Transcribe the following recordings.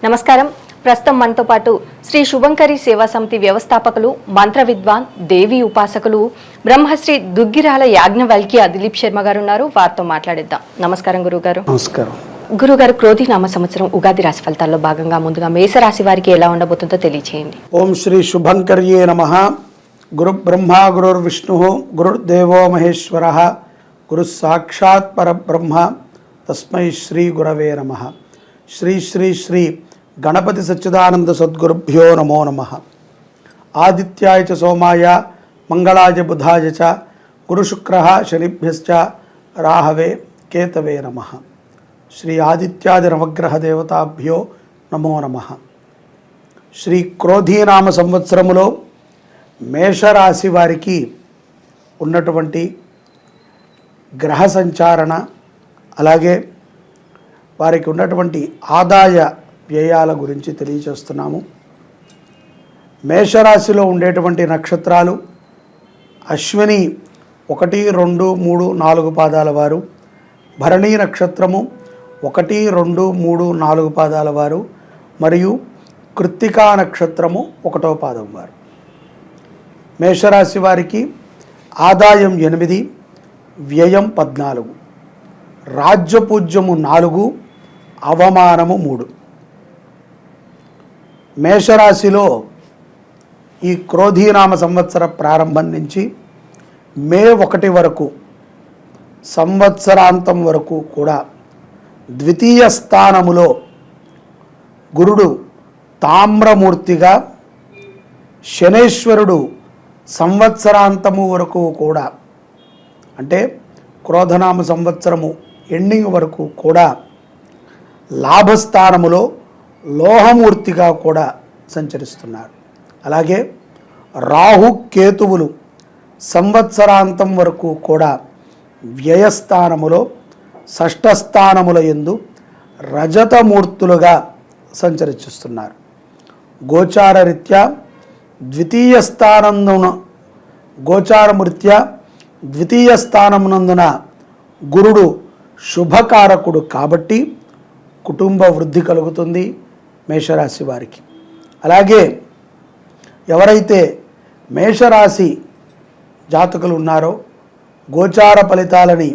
నమస్కారం. ప్రస్తుతం మనతో పాటు శ్రీ శుభంకరి సేవా సమితి వ్యవస్థాపకులు, మంత్ర విద్వాన్, దేవి ఉపాసకులు, బ్రహ్మశ్రీ దుగ్గిరాల యాజ్ఞవల్క్య దిలీప్ శర్మ గారు ఉన్నారు. వారితో మాట్లాడిద్దాం. నమస్కారం గురుగారు. నమస్కారం గురుగారు. క్రోధినామ సంవత్సరం ఉగాది రాశి ఫలితాల్లో భాగంగా ముందుగా మేషరాశి వారికి ఎలా ఉండబోతుందో తెలియచేయండి. ఓం శ్రీ శుభంకర్యే నమః. గురు బ్రహ్మ గురుర్విష్ణు గురుర్దేవో మహేశ్వర గురు సాక్షాత్ పరబ్రహ్మ తస్మై శ్రీ గురవే నమః. శ్రీ శ్రీ శ్రీ గణపతి సచ్చిదానంద సద్గురుభ్యో నమో నమః. ఆదిత్యాయ చ సోమాయ మంగళాయ బుధాయ చ గురుశుక్రః శనిభ్యశ్చ రాహవే కేతవే నమః. శ్రీ ఆదిత్యాది నవగ్రహ దేవతాభ్యో నమో నమః. శ్రీ క్రోధీనామ సంవత్సరములో మేషరాశి వారికి ఉన్నటువంటి గ్రహ సంచారణ, అలాగే వారికి ఉన్నటువంటి ఆదాయ వ్యయాల గురించి తెలియచేస్తున్నాము. మేషరాశిలో ఉండేటువంటి నక్షత్రాలు అశ్విని 1, 2, 3, 4 పాదాల వారు, భరణీ నక్షత్రము 1, 2, 3, 4 పాదాల వారు, మరియు కృత్తికా నక్షత్రము 1వ పాదం వారు. మేషరాశి వారికి ఆదాయం 8, వ్యయం 14, రాజ్యపూజ్యము 4, అవమానము 3. మేషరాశిలో ఈ క్రోధీనామ సంవత్సర ప్రారంభం నుంచి మే 1 వరకు సంవత్సరాంతం వరకు కూడా ద్వితీయ స్థానములో గురుడు తామ్రమూర్తిగా, శనేశ్వరుడు సంవత్సరాంతము వరకు కూడా, అంటే క్రోధనామ సంవత్సరము ఎండింగ్ వరకు కూడా లాభస్థానములో లోహమూర్తిగా కూడా సంచరిస్తున్నారు. అలాగే రాహు కేతువులు సంవత్సరాంతం వరకు కూడా వ్యయస్థానములో షష్ఠస్థానముల యందు రజతమూర్తులుగా సంచరిస్తున్నారు. గోచారరీత్యా ద్వితీయ స్థానమున గోచారమృత్యా ద్వితీయ స్థానమునందున గురుడు శుభకారకుడు కాబట్టి కుటుంబ వృద్ధి కలుగుతుంది మేషరాశి వారికి. అలాగే ఎవరైతే మేషరాశి జాతకులు ఉన్నారో గోచార ఫలితాలని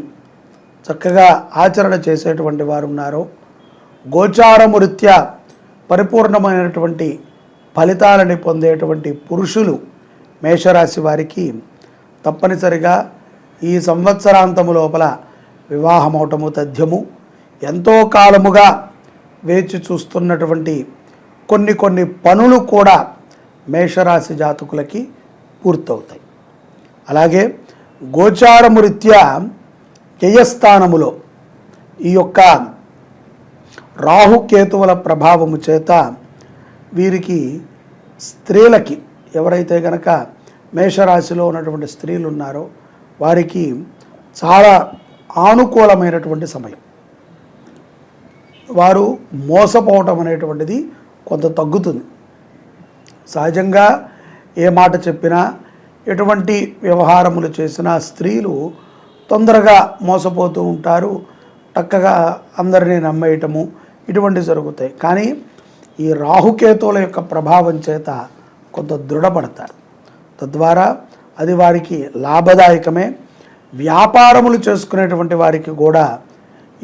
చక్కగా ఆచరణ చేసేటువంటి వారు ఉన్నారో, గోచారము రీత్యా పరిపూర్ణమైనటువంటి ఫలితాలని పొందేటువంటి పురుషులు మేషరాశి వారికి తప్పనిసరిగా ఈ సంవత్సరాంతము లోపల వివాహమవటము తథ్యము. ఎంతో కాలముగా వేచి చూస్తున్నటువంటి కొన్ని పనులు కూడా మేషరాశి జాతకులకి పూర్తవుతాయి. అలాగే గోచారము రీత్యా జయస్థానములో ఈ యొక్క రాహుకేతువుల ప్రభావము చేత వీరికి స్త్రీలకి, ఎవరైతే కనుక మేషరాశిలో ఉన్నటువంటి స్త్రీలు ఉన్నారో వారికి చాలా ఆనుకూలమైనటువంటి సమయం. వారు మోసపోవటం అనేటువంటిది కొంత తగ్గుతుంది. సహజంగా ఏ మాట చెప్పినా, ఎటువంటి వ్యవహారములు చేసినా స్త్రీలు తొందరగా మోసపోతూ ఉంటారు. చక్కగా అందరినీ నమ్మేయటము ఇటువంటి జరుగుతాయి. కానీ ఈ రాహుకేతువుల యొక్క ప్రభావం చేత కొంత దృఢపడతారు. తద్వారా అది వారికి లాభదాయకమే. వ్యాపారములు చేసుకునేటువంటి వారికి కూడా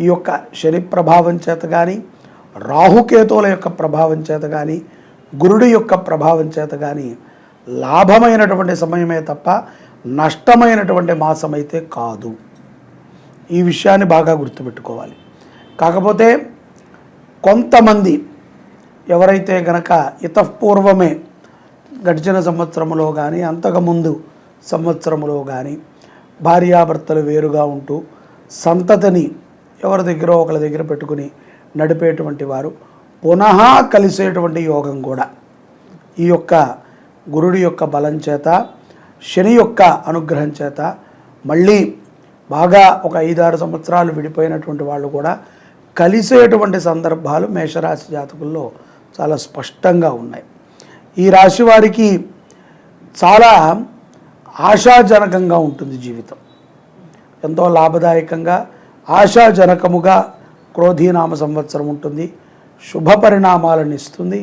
ఈ యొక్క శని ప్రభావం చేత కానీ, రాహుకేతువుల యొక్క ప్రభావం చేత కానీ, గురుడి యొక్క ప్రభావం చేత కానీ లాభమైనటువంటి సమయమే తప్ప నష్టమైనటువంటి మాసమైతే కాదు. ఈ విషయాన్ని బాగా గుర్తుపెట్టుకోవాలి. కాకపోతే కొంతమంది ఎవరైతే గనక ఇతపూర్వమే గడిచిన సంవత్సరములో కానీ అంతకుముందు సంవత్సరములో కానీ భార్యాభర్తలు వేరుగా ఉంటూ సంతతిని ఎవరి దగ్గర ఒకరి దగ్గర పెట్టుకుని నడిపేటువంటి వారు పునః కలిసేటువంటి యోగం కూడా ఈ యొక్క గురుడి యొక్క బలం చేత, శని యొక్క అనుగ్రహం చేత మళ్ళీ బాగా ఒక 5-6 సంవత్సరాలు విడిపోయినటువంటి వాళ్ళు కూడా కలిసేటువంటి సందర్భాలు మేషరాశి జాతకుల్లో చాలా స్పష్టంగా ఉన్నాయి. ఈ రాశి వారికి చాలా ఆశాజనకంగా ఉంటుంది జీవితం. ఎంతో లాభదాయకంగా ఆశాజనకముగా క్రోధీనామ సంవత్సరం ఉంటుంది. శుభ పరిణామాలను ఇస్తుంది.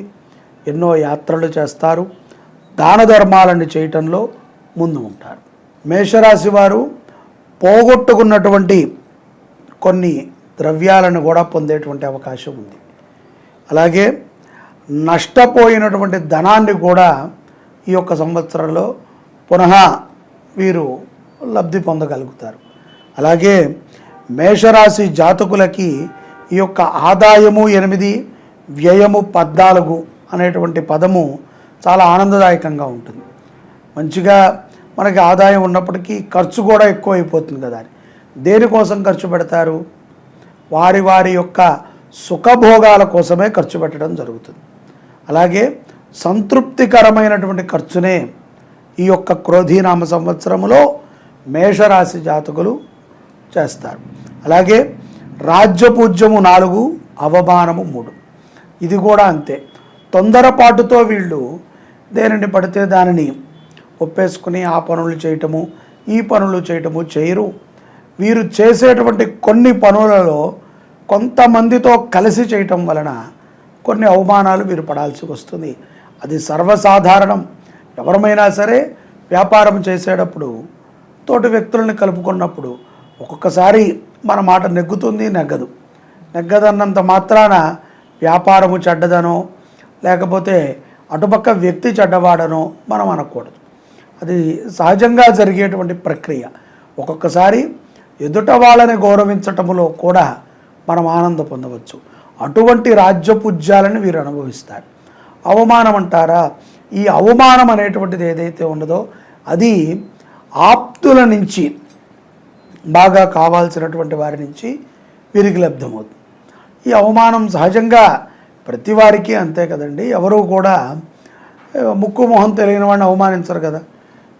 ఎన్నో యాత్రలు చేస్తారు, దాన ధర్మాలను చేయటంలో ముందు ఉంటారు. మేషరాశి వారు పోగొట్టుకున్నటువంటి కొన్ని ద్రవ్యాలను కూడా పొందేటువంటి అవకాశం ఉంది. అలాగే నష్టపోయినటువంటి ధనాన్ని కూడా ఈ యొక్క సంవత్సరంలో పునః వీరు లబ్ధి పొందగలుగుతారు. అలాగే మేషరాశి జాతకులకి ఈ యొక్క ఆదాయము 8, వ్యయము 14 అనేటువంటి పదము చాలా ఆనందదాయకంగా ఉంటుంది. మంచిగా మనకి ఆదాయం ఉన్నప్పటికీ ఖర్చు కూడా ఎక్కువ అయిపోతుంది కదా. దేనికోసం ఖర్చు పెడతారు? వారి వారి యొక్క సుఖభోగాల కోసమే ఖర్చు పెట్టడం జరుగుతుంది. అలాగే సంతృప్తికరమైనటువంటి ఖర్చునే ఈ యొక్క క్రోధీనామ సంవత్సరములో మేషరాశి జాతకులు చేస్తారు. అలాగే రాజ్యపూజ్యము 4, అవమానము 3. ఇది కూడా అంతే. తొందరపాటుతో వీళ్ళు దేనిని పడితే దానిని ఒప్పేసుకుని ఆ పనులు చేయటము, ఈ పనులు చేయటము చేయరు. వీరు చేసేటువంటి కొన్ని పనులలో కొంతమందితో కలిసి చేయటం వలన కొన్ని అవమానాలు వీరు పడాల్సి వస్తుంది. అది సర్వసాధారణం. ఎవరమైనా సరే వ్యాపారం చేసేటప్పుడు తోటి వ్యక్తులను కలుపుకున్నప్పుడు ఒక్కొక్కసారి మన మాట నెగ్గుతుంది, నెగ్గదన్నంత మాత్రాన వ్యాపారము చెడ్డదనో లేకపోతే అటుపక్క వ్యక్తి చెడ్డవాడనో మనం అనకూడదు. అది సహజంగా జరిగేటువంటి ప్రక్రియ. ఒక్కొక్కసారి ఎదుట వాళ్ళని గౌరవించటములో కూడా మనం ఆనందం పొందవచ్చు. అటువంటి రాజ్యపూజ్యాలను వీరు అనుభవిస్తారు. అవమానం అంటారా? ఈ అవమానం అనేటువంటిది ఏదైతే ఉన్నదో అది ఆప్తుల నుంచి, బాగా కావాల్సినటువంటి వారి నుంచి వీరికి లబ్ధమవుతుంది. ఈ అవమానం సహజంగా ప్రతి వారికి అంతే కదండి. ఎవరు కూడా ముక్కు మొహం తెలియని వాడిని అవమానించరు కదా.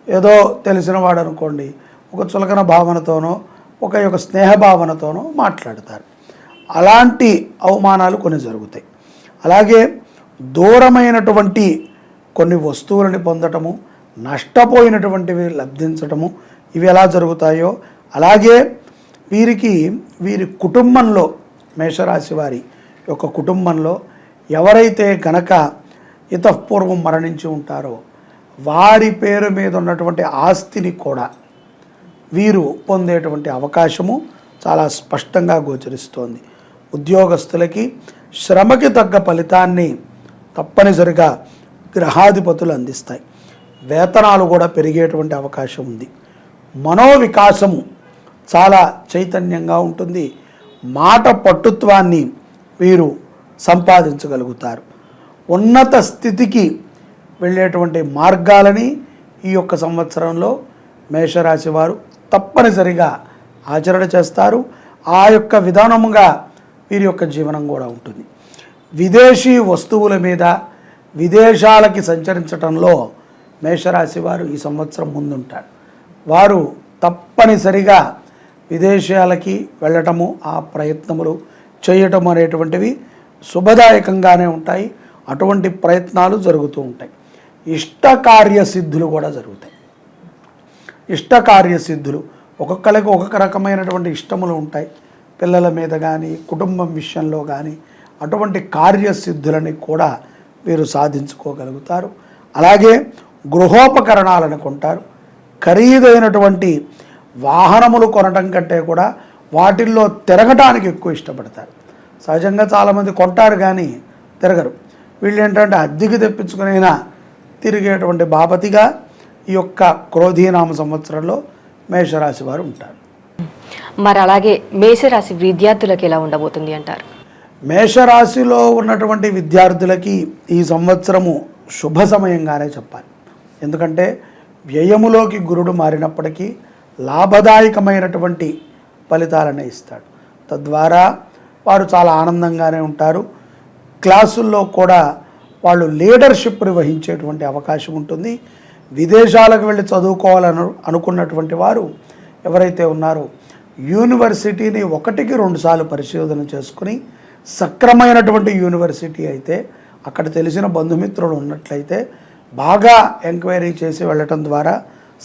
ఏదో తెలిసిన వాడు అనుకోండి, ఒక చులకన భావనతోనో ఒక యొక్క స్నేహభావనతోనో మాట్లాడతారు. అలాంటి అవమానాలు కొన్ని జరుగుతాయి. అలాగే దూరమైనటువంటి కొన్ని వస్తువులని పొందటము, నష్టపోయినటువంటివి లబ్ధించటము, ఇవి ఎలా జరుగుతాయో అలాగే వీరి కుటుంబంలో, మేషరాశి వారి యొక్క కుటుంబంలో ఎవరైతే గనక ఇతఃపూర్వం మరణించి ఉంటారో వారి పేరు మీద ఉన్నటువంటి ఆస్తిని కూడా వీరు పొందేటువంటి అవకాశము చాలా స్పష్టంగా గోచరిస్తోంది. ఉద్యోగస్తులకి శ్రమకి తగ్గ ఫలితాన్ని తప్పనిసరిగా గ్రహాధిపతులు అందిస్తాయి. వేతనాలు కూడా పెరిగేటువంటి అవకాశం ఉంది. మనోవికాసము చాలా చైతన్యంగా ఉంటుంది. మాట పట్టుత్వాన్ని వీరు సంపాదించగలుగుతారు. ఉన్నత స్థితికి వెళ్ళేటువంటి మార్గాలని ఈ యొక్క సంవత్సరంలో మేషరాశి వారు తప్పనిసరిగా ఆచరణ చేస్తారు. ఆ యొక్క విధానముగా వీరి యొక్క జీవనం కూడా ఉంటుంది. విదేశీ వస్తువుల మీద, విదేశాలకి సంచరించడంలో మేషరాశి వారు ఈ సంవత్సరం ముందుంటారు. వారు తప్పనిసరిగా విదేశాలకి వెళ్ళటము, ఆ ప్రయత్నములు చేయటం అనేటువంటివి శుభదాయకంగానే ఉంటాయి. అటువంటి ప్రయత్నాలు జరుగుతూ ఉంటాయి. ఇష్టకార్యసిద్ధులు కూడా జరుగుతాయి. ఇష్టకార్యసిద్ధులు ఒక్కొక్కరికి ఒక్కొక్క రకమైనటువంటి ఇష్టములు ఉంటాయి. పిల్లల మీద కానీ, కుటుంబం విషయంలో కానీ అటువంటి కార్యసిద్ధులని కూడా వీరు సాధించుకోగలుగుతారు. అలాగే గృహోపకరణాలను కొంటారు. ఖరీదైనటువంటి వాహనములు కొనటం కంటే కూడా వాటిల్లో తిరగటానికి ఎక్కువ ఇష్టపడతారు. సహజంగా చాలామంది కొంటారు కానీ తిరగరు. వీళ్ళు ఏంటంటే అద్దెకి తెప్పించుకునైనా తిరిగేటువంటి బాపతిగా ఈ యొక్క క్రోధీనామ సంవత్సరంలో మేషరాశి వారు ఉంటారు. మరి అలాగే మేషరాశి విద్యార్థులకు ఎలా ఉండబోతుంది అంటారు? మేషరాశిలో ఉన్నటువంటి విద్యార్థులకి ఈ సంవత్సరము శుభ సమయంగానే చెప్పాలి. ఎందుకంటే వ్యయములోకి గురుడు మారినప్పటికీ లాభదాయకమైనటువంటి ఫలితాలనే ఇస్తాడు. తద్వారా వారు చాలా ఆనందంగానే ఉంటారు. క్లాసుల్లో కూడా వాళ్ళు లీడర్షిప్ని వహించేటువంటి అవకాశం ఉంటుంది. విదేశాలకు వెళ్ళి చదువుకోవాలని అనుకున్నటువంటి వారు ఎవరైతే ఉన్నారో యూనివర్సిటీని 1కి 2 సార్లు పరిశోధన చేసుకుని సక్రమైనటువంటి యూనివర్సిటీ అయితే, అక్కడ తెలిసిన బంధుమిత్రులు ఉన్నట్లయితే బాగా ఎంక్వైరీ చేసి వెళ్ళటం ద్వారా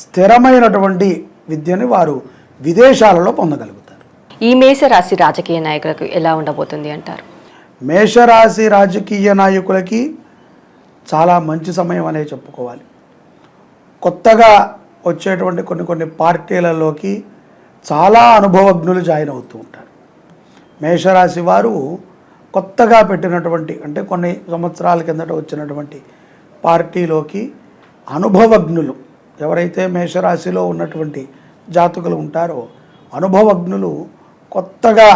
స్థిరమైనటువంటి విద్యని వారు విదేశాలలో పొందగలుగుతారు. ఈ మేషరాశి రాజకీయ నాయకులకు ఎలా ఉండబోతుంది అంటారు? మేషరాశి రాజకీయ నాయకులకి చాలా మంచి సమయం అనే చెప్పుకోవాలి. కొత్తగా వచ్చేటువంటి కొన్ని పార్టీలలోకి చాలా అనుభవజ్ఞులు జాయిన్ అవుతూ ఉంటారు. మేషరాశి వారు కొత్తగా పెట్టినటువంటి అంటే కొన్ని సంవత్సరాల కిందట వచ్చినటువంటి పార్టీలోకి అనుభవజ్ఞులు ఎవరైతే మేషరాశిలో ఉన్నటువంటి జాతకులు ఉంటారో అనుభవజ్ఞులు కొత్తగా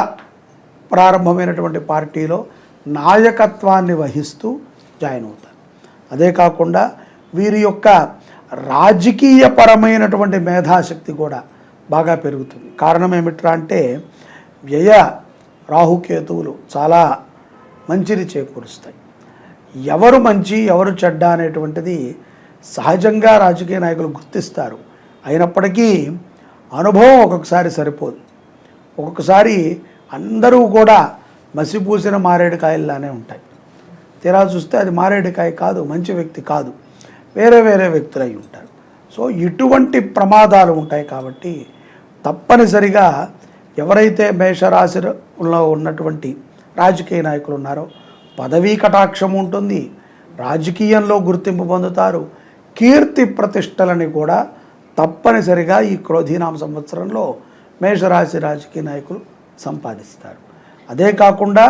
ప్రారంభమైనటువంటి పార్టీలో నాయకత్వాన్ని వహిస్తూ జాయిన్ అవుతారు. అదే కాకుండా వీరి యొక్క రాజకీయపరమైనటువంటి మేధాశక్తి కూడా బాగా పెరుగుతుంది. కారణం ఏమిట్రా అంటే వ్యయ రాహుకేతువులు చాలా మంచిని చేకూరుస్తాయి. ఎవరు మంచి ఎవరు చెడ్డ అనేటువంటిది సహజంగా రాజకీయ నాయకులు గుర్తిస్తారు. అయినప్పటికీ అనుభవం ఒక్కొక్కసారి సరిపోదు. ఒక్కొక్కసారి అందరూ కూడా మసిపూసిన మారేడుకాయల్లానే ఉంటాయి. తీరా చూస్తే అది మారేడుకాయ కాదు, మంచి వ్యక్తి కాదు, వేరే వ్యక్తులు అయి ఉంటారు. సో ఇటువంటి ప్రమాదాలు ఉంటాయి. కాబట్టి తప్పనిసరిగా ఎవరైతే మేషరాశిలో ఉన్నటువంటి రాజకీయ నాయకులు ఉన్నారో పదవీ కటాక్షం ఉంటుంది, రాజకీయంలో గుర్తింపు పొందుతారు, కీర్తి ప్రతిష్టలని కూడా తప్పనిసరిగా ఈ క్రోధీనామ సంవత్సరంలో మేషరాశి రాజకీయ నాయకులు సంపాదిస్తారు. అదే కాకుండా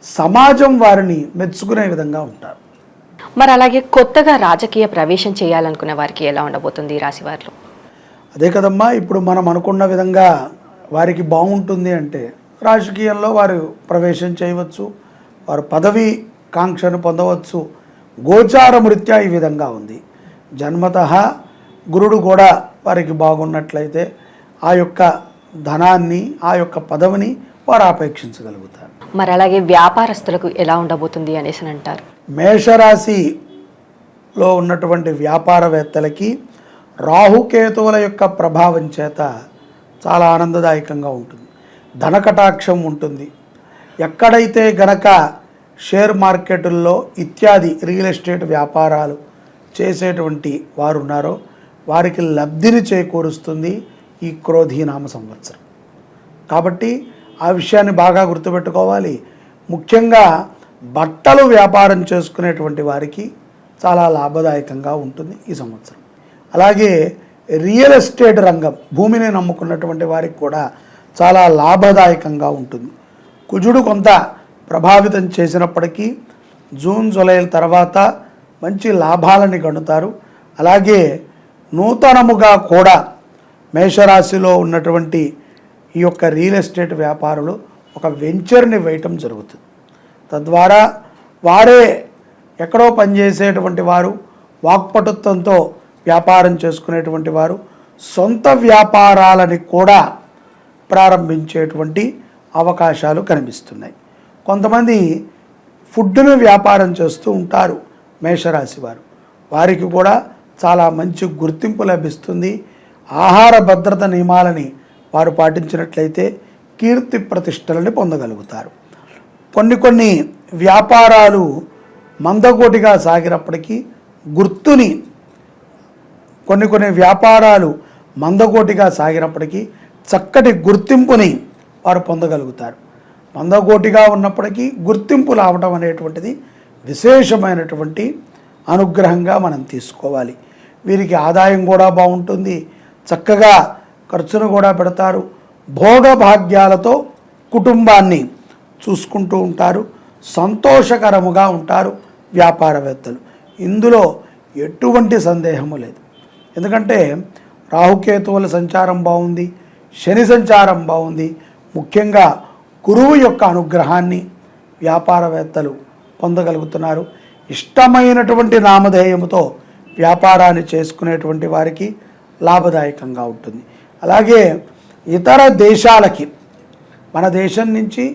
సమాజం వారిని మెచ్చుకునే విధంగా ఉంటారు. మరి అలాగే కొత్తగా రాజకీయ ప్రవేశం చేయాలనుకునే వారికి ఎలా ఉండబోతుంది ఈ రాశి వారిలో? అదే కదమ్మా, ఇప్పుడు మనం అనుకున్న విధంగా వారికి బాగుంటుంది అంటే రాజకీయంలో వారు ప్రవేశం చేయవచ్చు, వారు పదవి కాంక్షను పొందవచ్చు. గోచారం రీత్యా ఈ విధంగా ఉంది. జన్మతః గురుడు కూడా వారికి బాగున్నట్లయితే ఆ యొక్క ధనాన్ని ఆ యొక్క పదవిని వారు ఆపేక్షించగలుగుతారు. మరి అలాగే వ్యాపారస్తులకు ఎలా ఉండబోతుంది అనేసి అంటారు? మేషరాశిలో ఉన్నటువంటి వ్యాపారవేత్తలకి రాహుకేతువుల యొక్క ప్రభావం చేత చాలా ఆనందదాయకంగా ఉంటుంది. ధనకటాక్షం ఉంటుంది. ఎక్కడైతే గనక షేర్ మార్కెటుల్లో ఇత్యాది రియల్ ఎస్టేట్ వ్యాపారాలు చేసేటువంటి వారు ఉన్నారో వారికి లబ్ధిని చేకూరుస్తుంది ఈ క్రోధీనామ సంవత్సరం. కాబట్టి ఆ విషయాన్ని బాగా గుర్తుపెట్టుకోవాలి. ముఖ్యంగా బట్టలు వ్యాపారం చేసుకునేటువంటి వారికి చాలా లాభదాయకంగా ఉంటుంది ఈ సంవత్సరం. అలాగే రియల్ ఎస్టేట్ రంగం, భూమిని నమ్ముకున్నటువంటి వారికి కూడా చాలా లాభదాయకంగా ఉంటుంది. కుజుడు కొంత ప్రభావితం చేసినప్పటికీ జూన్ జూలైల తర్వాత మంచి లాభాలని గణుతారు. అలాగే నూతనముగా కూడా మేషరాశిలో ఉన్నటువంటి ఈ యొక్క రియల్ ఎస్టేట్ వ్యాపారులు ఒక వెంచర్ని వేయటం జరుగుతుంది. తద్వారా వారే ఎక్కడో పనిచేసేటువంటి వారు, వాక్పటుత్వంతో వ్యాపారం చేసుకునేటువంటి వారు సొంత వ్యాపారాలని కూడా ప్రారంభించేటువంటి అవకాశాలు కనిపిస్తున్నాయి. కొంతమంది ఫుడ్ను వ్యాపారం చేస్తూ ఉంటారు మేషరాశి వారు. వారికి కూడా చాలా మంచి గుర్తింపు లభిస్తుంది. ఆహార భద్రత నియమాలని వారు పాటించినట్లయితే కీర్తి ప్రతిష్టలని పొందగలుగుతారు. కొన్ని వ్యాపారాలు మందకోటిగా సాగినప్పటికీ గుర్తుని కొన్ని వ్యాపారాలు మందకోటిగా సాగినప్పటికీ చక్కటి గుర్తింపుని వారు పొందగలుగుతారు. మందకోటిగా ఉన్నప్పటికీ గుర్తింపు రావడం అనేటువంటిది విశేషమైనటువంటి అనుగ్రహంగా మనం తీసుకోవాలి. వీరికి ఆదాయం కూడా బాగుంటుంది, చక్కగా ఖర్చును కూడా పెడతారు, భోగభాగ్యాలతో కుటుంబాన్ని చూసుకుంటూ ఉంటారు, సంతోషకరముగా ఉంటారు వ్యాపారవేత్తలు. ఇందులో ఎటువంటి సందేహము లేదు. ఎందుకంటే రాహుకేతువుల సంచారం బాగుంది, శని సంచారం బాగుంది. ముఖ్యంగా గురువు యొక్క అనుగ్రహాన్ని వ్యాపారవేత్తలు పొందగలుగుతున్నారు. ఇష్టమైనటువంటి నామధేయముతో వ్యాపారాన్ని చేసుకునేటువంటి వారికి లాభదాయకంగా ఉంటుంది. అలాగే ఇతర దేశాలకి మన దేశం నుంచి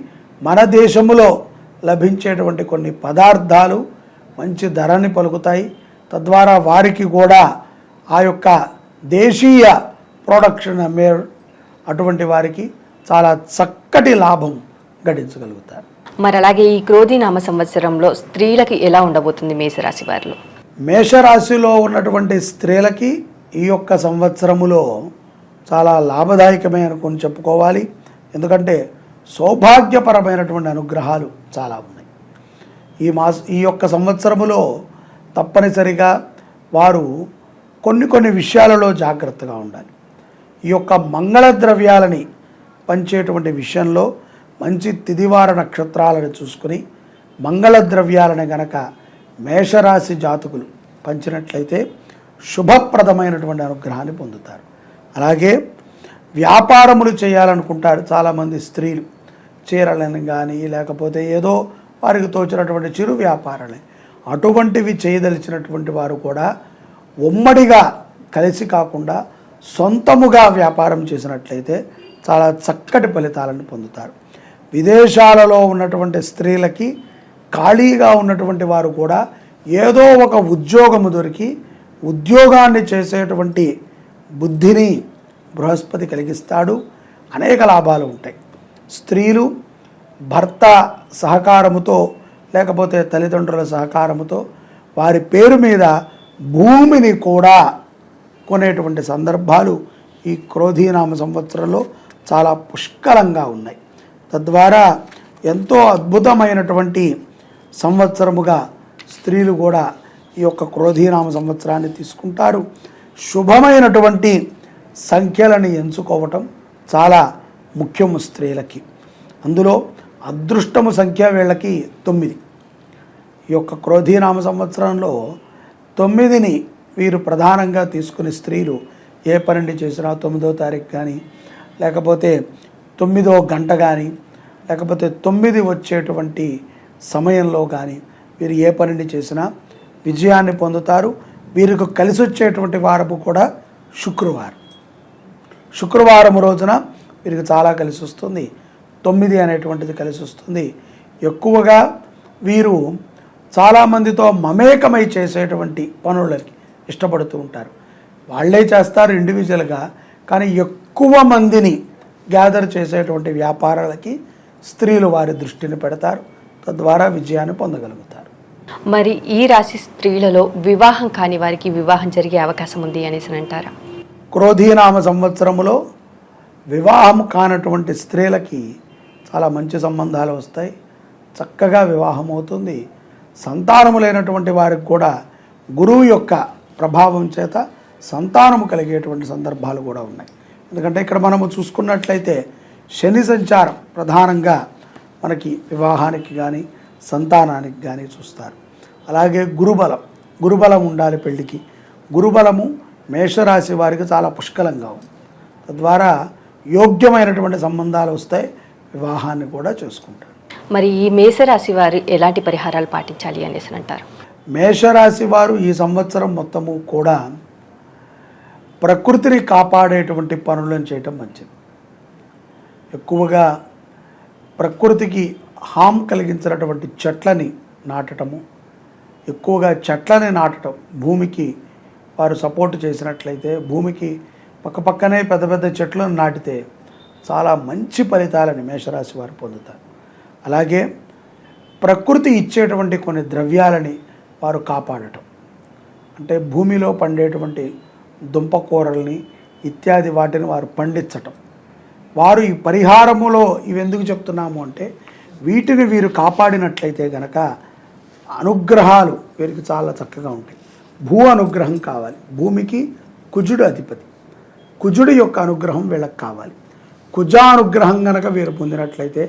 మన దేశములో లభించేటువంటి కొన్ని పదార్థాలు మంచి ధరని పలుకుతాయి. తద్వారా వారికి కూడా ఆ యొక్క దేశీయ ప్రొడక్షన్ అమ్మే అటువంటి వారికి చాలా చక్కటి లాభం గడించగలుగుతారు. మరి అలాగే ఈ క్రోధీనామ సంవత్సరంలో స్త్రీలకి ఎలా ఉండబోతుంది మేషరాశి వారిలో? మేషరాశిలో ఉన్నటువంటి స్త్రీలకి ఈ యొక్క సంవత్సరములో చాలా లాభదాయకమే అనుకొని చెప్పుకోవాలి. ఎందుకంటే సౌభాగ్యపరమైనటువంటి అనుగ్రహాలు చాలా ఉన్నాయి. ఈ యొక్క సంవత్సరములో తప్పనిసరిగా వారు కొన్ని విషయాలలో జాగ్రత్తగా ఉండాలి. ఈ యొక్క మంగళ ద్రవ్యాలని పంచేటువంటి విషయంలో మంచి తిదివార నక్షత్రాలను చూసుకుని మంగళ ద్రవ్యాలని గనక మేషరాశి జాతకులు పంచినట్లయితే శుభప్రదమైనటువంటి అనుగ్రహాన్ని పొందుతారు. అలాగే వ్యాపారములు చేయాలనుకుంటారు చాలామంది స్త్రీలు, చీరలను కానీ లేకపోతే ఏదో వారికి తోచినటువంటి చిరు వ్యాపారాలే అటువంటివి చేయదలిచినటువంటి వారు కూడా ఉమ్మడిగా కలిసి కాకుండా సొంతముగా వ్యాపారం చేసినట్లయితే చాలా చక్కటి ఫలితాలను పొందుతారు. విదేశాలలో ఉన్నటువంటి స్త్రీలకి ఖాళీగా ఉన్నటువంటి వారు కూడా ఏదో ఒక ఉద్యోగము దొరికి ఉద్యోగాన్ని చేసేటువంటి బుద్ధిని బృహస్పతి కలిగిస్తాడు. అనేక లాభాలు ఉంటాయి. స్త్రీలు భర్త సహకారముతో లేకపోతే తల్లిదండ్రుల సహకారముతో వారి పేరు మీద భూమిని కూడా కొనేటువంటి సందర్భాలు ఈ క్రోధీనామ సంవత్సరంలో చాలా పుష్కలంగా ఉన్నాయి. తద్వారా ఎంతో అద్భుతమైనటువంటి సంవత్సరముగా స్త్రీలు కూడా ఈ యొక్క క్రోధీనామ సంవత్సరాన్ని తీసుకుంటారు. శుభమైనటువంటి సంఖ్యలను ఎంచుకోవటం చాలా ముఖ్యము స్త్రీలకి. అందులో అదృష్టము సంఖ్య వీళ్ళకి 9. ఈ యొక్క క్రోధీనామ సంవత్సరంలో 9ని వీరు ప్రధానంగా తీసుకుని స్త్రీలు ఏ పని చేసినా 9వ తారీఖు కానీ లేకపోతే 9వ గంట కానీ లేకపోతే 9 వచ్చేటువంటి సమయంలో కానీ వీరు ఏ పనిని చేసినా విజయాన్ని పొందుతారు. వీరికి కలిసి వచ్చేటువంటి వారము కూడా శుక్రవారం రోజున వీరికి చాలా కలిసి వస్తుంది. 9 అనేటువంటిది కలిసి వస్తుంది. ఎక్కువగా వీరు చాలామందితో మమేకమై చేసేటువంటి పనులకి ఇష్టపడుతూ ఉంటారు. వాళ్ళే చేస్తారు ఇండివిజువల్గా, కానీ ఎక్కువ మందిని గ్యాదర్ చేసేటువంటి వ్యాపారాలకి స్త్రీలు వారి దృష్టిని పెడతారు. తద్వారా విజయాన్ని పొందగలుగుతారు. మరి ఈ రాశి స్త్రీలలో వివాహం కాని వారికి వివాహం జరిగే అవకాశం ఉంది అనేసి అంటారా? క్రోధీనామ సంవత్సరములో వివాహం కానటువంటి స్త్రీలకి చాలా మంచి సంబంధాలు వస్తాయి. చక్కగా వివాహం అవుతుంది. సంతానము లేనటువంటి వారికి కూడా గురువు యొక్క ప్రభావం చేత సంతానము కలిగేటువంటి సందర్భాలు కూడా ఉన్నాయి. ఎందుకంటే ఇక్కడ మనము చూసుకున్నట్లయితే శని సంచారం ప్రధానంగా మనకి వివాహానికి కానీ సంతానానికి కానీ చూస్తారు. అలాగే గురుబలం ఉండాలి పెళ్ళికి. గురుబలము మేషరాశి వారికి చాలా పుష్కలంగా ఉంది. తద్వారా యోగ్యమైనటువంటి సంబంధాలు వస్తాయి. వివాహాన్ని కూడా చేసుకుంటారు. మరి ఈ మేషరాశి వారు ఎలాంటి పరిహారాలు పాటించాలి అనేసి అంటారు? మేషరాశి వారు ఈ సంవత్సరం మొత్తము కూడా ప్రకృతిని కాపాడేటువంటి పనులను చేయటం మంచిది. ఎక్కువగా ప్రకృతికి హామ్ కలిగించినటువంటి చెట్లని నాటటము, ఎక్కువగా చెట్లని నాటటం, భూమికి వారు సపోర్ట్ చేసినట్లయితే భూమికి పక్కపక్కనే పెద్ద పెద్ద చెట్లను నాటితే చాలా మంచి ఫలితాలని మేషరాశి వారు పొందుతారు. అలాగే ప్రకృతి ఇచ్చేటువంటి కొన్ని ద్రవ్యాలని వారు కాపాడటం, అంటే భూమిలో పండేటువంటి దుంపకూరల్ని ఇత్యాది వాటిని వారు పండించటం. వారు ఈ పరిహారములో ఇవి ఎందుకు చెప్తున్నాము అంటే వీటిని వీరు కాపాడినట్లయితే గనక అనుగ్రహాలు వీరికి చాలా చక్కగా ఉంటాయి. భూ అనుగ్రహం కావాలి. భూమికి కుజుడు అధిపతి. కుజుడి యొక్క అనుగ్రహం వీళ్ళకి కావాలి. కుజానుగ్రహం గనక వీరు పొందినట్లయితే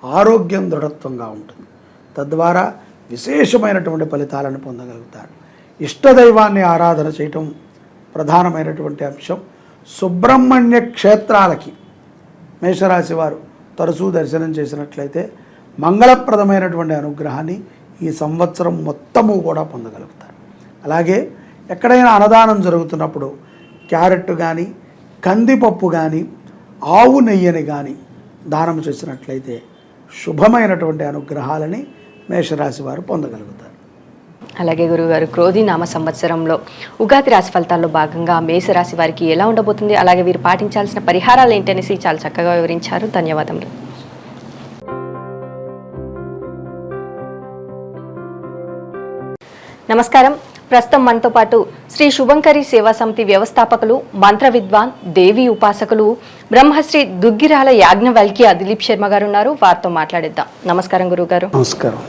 ఆరోగ్యం దృఢత్వంగా ఉంటుంది. తద్వారా విశేషమైనటువంటి ఫలితాలను పొందగలుగుతారు. ఇష్టదైవాన్ని ఆరాధన చేయటం ప్రధానమైనటువంటి అంశం. సుబ్రహ్మణ్య క్షేత్రాలకి మేషరాశి వారు తరచూ దర్శనం చేసినట్లయితే మంగళప్రదమైనటువంటి అనుగ్రహాన్ని ఈ సంవత్సరం మొత్తము కూడా పొందగలుగుతారు. అలాగే ఎక్కడైనా అన్నదానం జరుగుతున్నప్పుడు క్యారెట్ కానీ కందిపప్పు కానీ ఆవు నెయ్యిని కానీ దానం చేసినట్లయితే శుభమైనటువంటి అనుగ్రహాలని మేషరాశి వారు పొందగలుగుతారు. అలాగే గురుగారు, క్రోధీనామ సంవత్సరంలో ఉగాది రాశి ఫలితాల్లో భాగంగా మేషరాశి వారికి ఎలా ఉండబోతుంది, అలాగే వీరు పాటించాల్సిన పరిహారాలు ఏంటనేసి చాలా చక్కగా వివరించారు. ధన్యవాదములు. నమస్కారం. ప్రస్తుతం మనతో పాటు శ్రీ శుభంకరి సేవా సమితి వ్యవస్థాపకులు, మంత్ర విద్వాన్, దేవి ఉపాసకులు, బ్రహ్మశ్రీ దుగ్గిరాల యాజ్ఞవల్క్య దిలీప్ శర్మ గారు ఉన్నారు. వారితో మాట్లాడిద్దాం. నమస్కారం గురుగారు. నమస్కారం.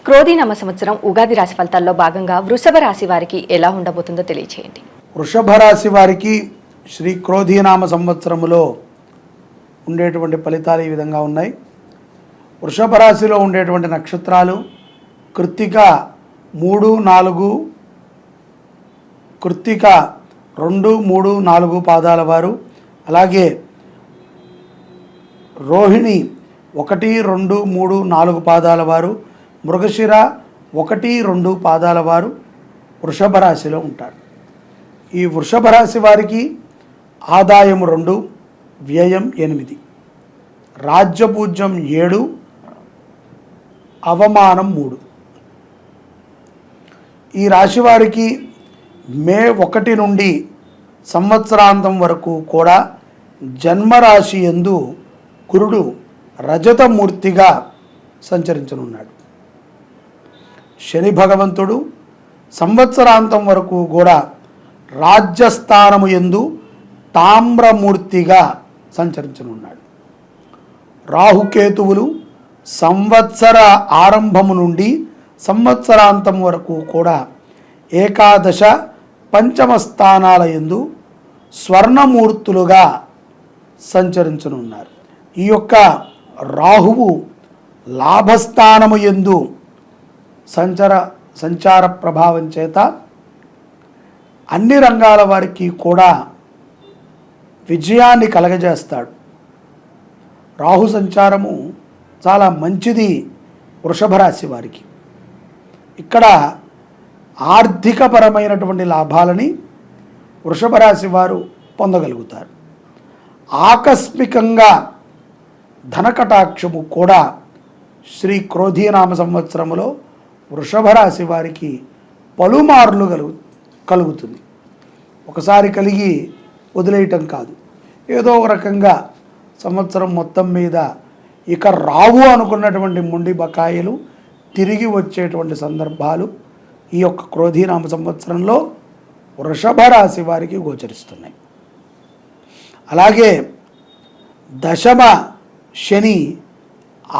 క్రోధీనామ సంవత్సరం ఉగాది రాశి ఫలితాల్లో భాగంగా వృషభ రాశి వారికి ఎలా ఉండబోతుందో తెలియచేయండి. వృషభ రాశి వారికి శ్రీ క్రోధీనామ సంవత్సరములో ఉండేటువంటి ఫలితాలు ఈ విధంగా ఉన్నాయి. వృషభ రాశిలో ఉండేటువంటి నక్షత్రాలు కృత్తిక 3, 4, కృత్తిక 2, 3, 4 పాదాల వారు, అలాగే రోహిణి 1, 2, 3, 4 పాదాల వారు, మృగశిర 1, 2 పాదాల వారు వృషభ రాశిలో ఉంటారు. ఈ వృషభ రాశి వారికి ఆదాయం 2, వ్యయం 8, రాజ్యపూజ్యం 7, అవమానం 3. ఈ రాశి వారికి మే 1 నుండి సంవత్సరాంతం వరకు కూడా జన్మరాశి యందు గురుడు రజతమూర్తిగా సంచరించనున్నాడు. శని భగవంతుడు సంవత్సరాంతం వరకు కూడా రాజ్యస్థానము యందు తామ్రమూర్తిగా సంచరించనున్నాడు. రాహుకేతువులు సంవత్సర ఆరంభము నుండి సంవత్సరాంతం వరకు కూడా ఏకాదశ పంచమ స్థానాల యందు స్వర్ణమూర్తులుగా సంచరించనున్నారు. ఈ యొక్క రాహువు లాభస్థానము యందు సంచార ప్రభావం చేత అన్ని రంగాల వారికి కూడా విజయాన్ని కలగజేస్తాడు. రాహు సంచారము చాలా మంచిది వృషభ రాశి వారికి. ఇక్కడ ఆర్థికపరమైనటువంటి లాభాలని వృషభ రాశి వారు పొందగలుగుతారు. ఆకస్మికంగా ధనకటాక్షము కూడా శ్రీ క్రోధీనామ సంవత్సరములో వృషభ రాశి వారికి పలుమార్లు కలుగుతుంది. ఒకసారి కలిగి వదిలేయటం కాదు, ఏదో ఒక రకంగా సంవత్సరం మొత్తం మీద ఇక రావు అనుకున్నటువంటి మొండి బకాయిలు తిరిగి వచ్చేటువంటి సందర్భాలు ఈ యొక్క క్రోధీనామ సంవత్సరంలో వృషభ రాశి వారికి గోచరిస్తున్నాయి. అలాగే దశమ శని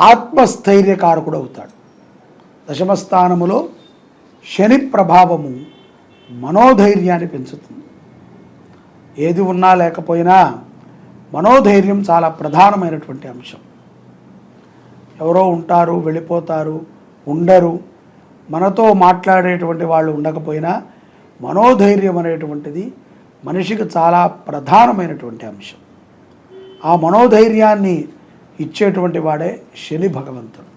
ఆత్మస్థైర్యకారకుడు అవుతాడు. దశమ స్థానములో శని ప్రభావము మనోధైర్యాన్ని పెంచుతుంది. ఏది ఉన్నా లేకపోయినా మనోధైర్యం చాలా ప్రధానమైనటువంటి అంశం. ఎవరో ఉంటారు, వెళ్ళిపోతారు, ఉండరు, మనతో మాట్లాడేటువంటి వాళ్ళు ఉండకపోయినా మనోధైర్యం అనేటువంటిది మనిషికి చాలా ప్రధానమైనటువంటి అంశం. ఆ మనోధైర్యాన్ని ఇచ్చేటువంటి వాడే శని భగవంతుడు.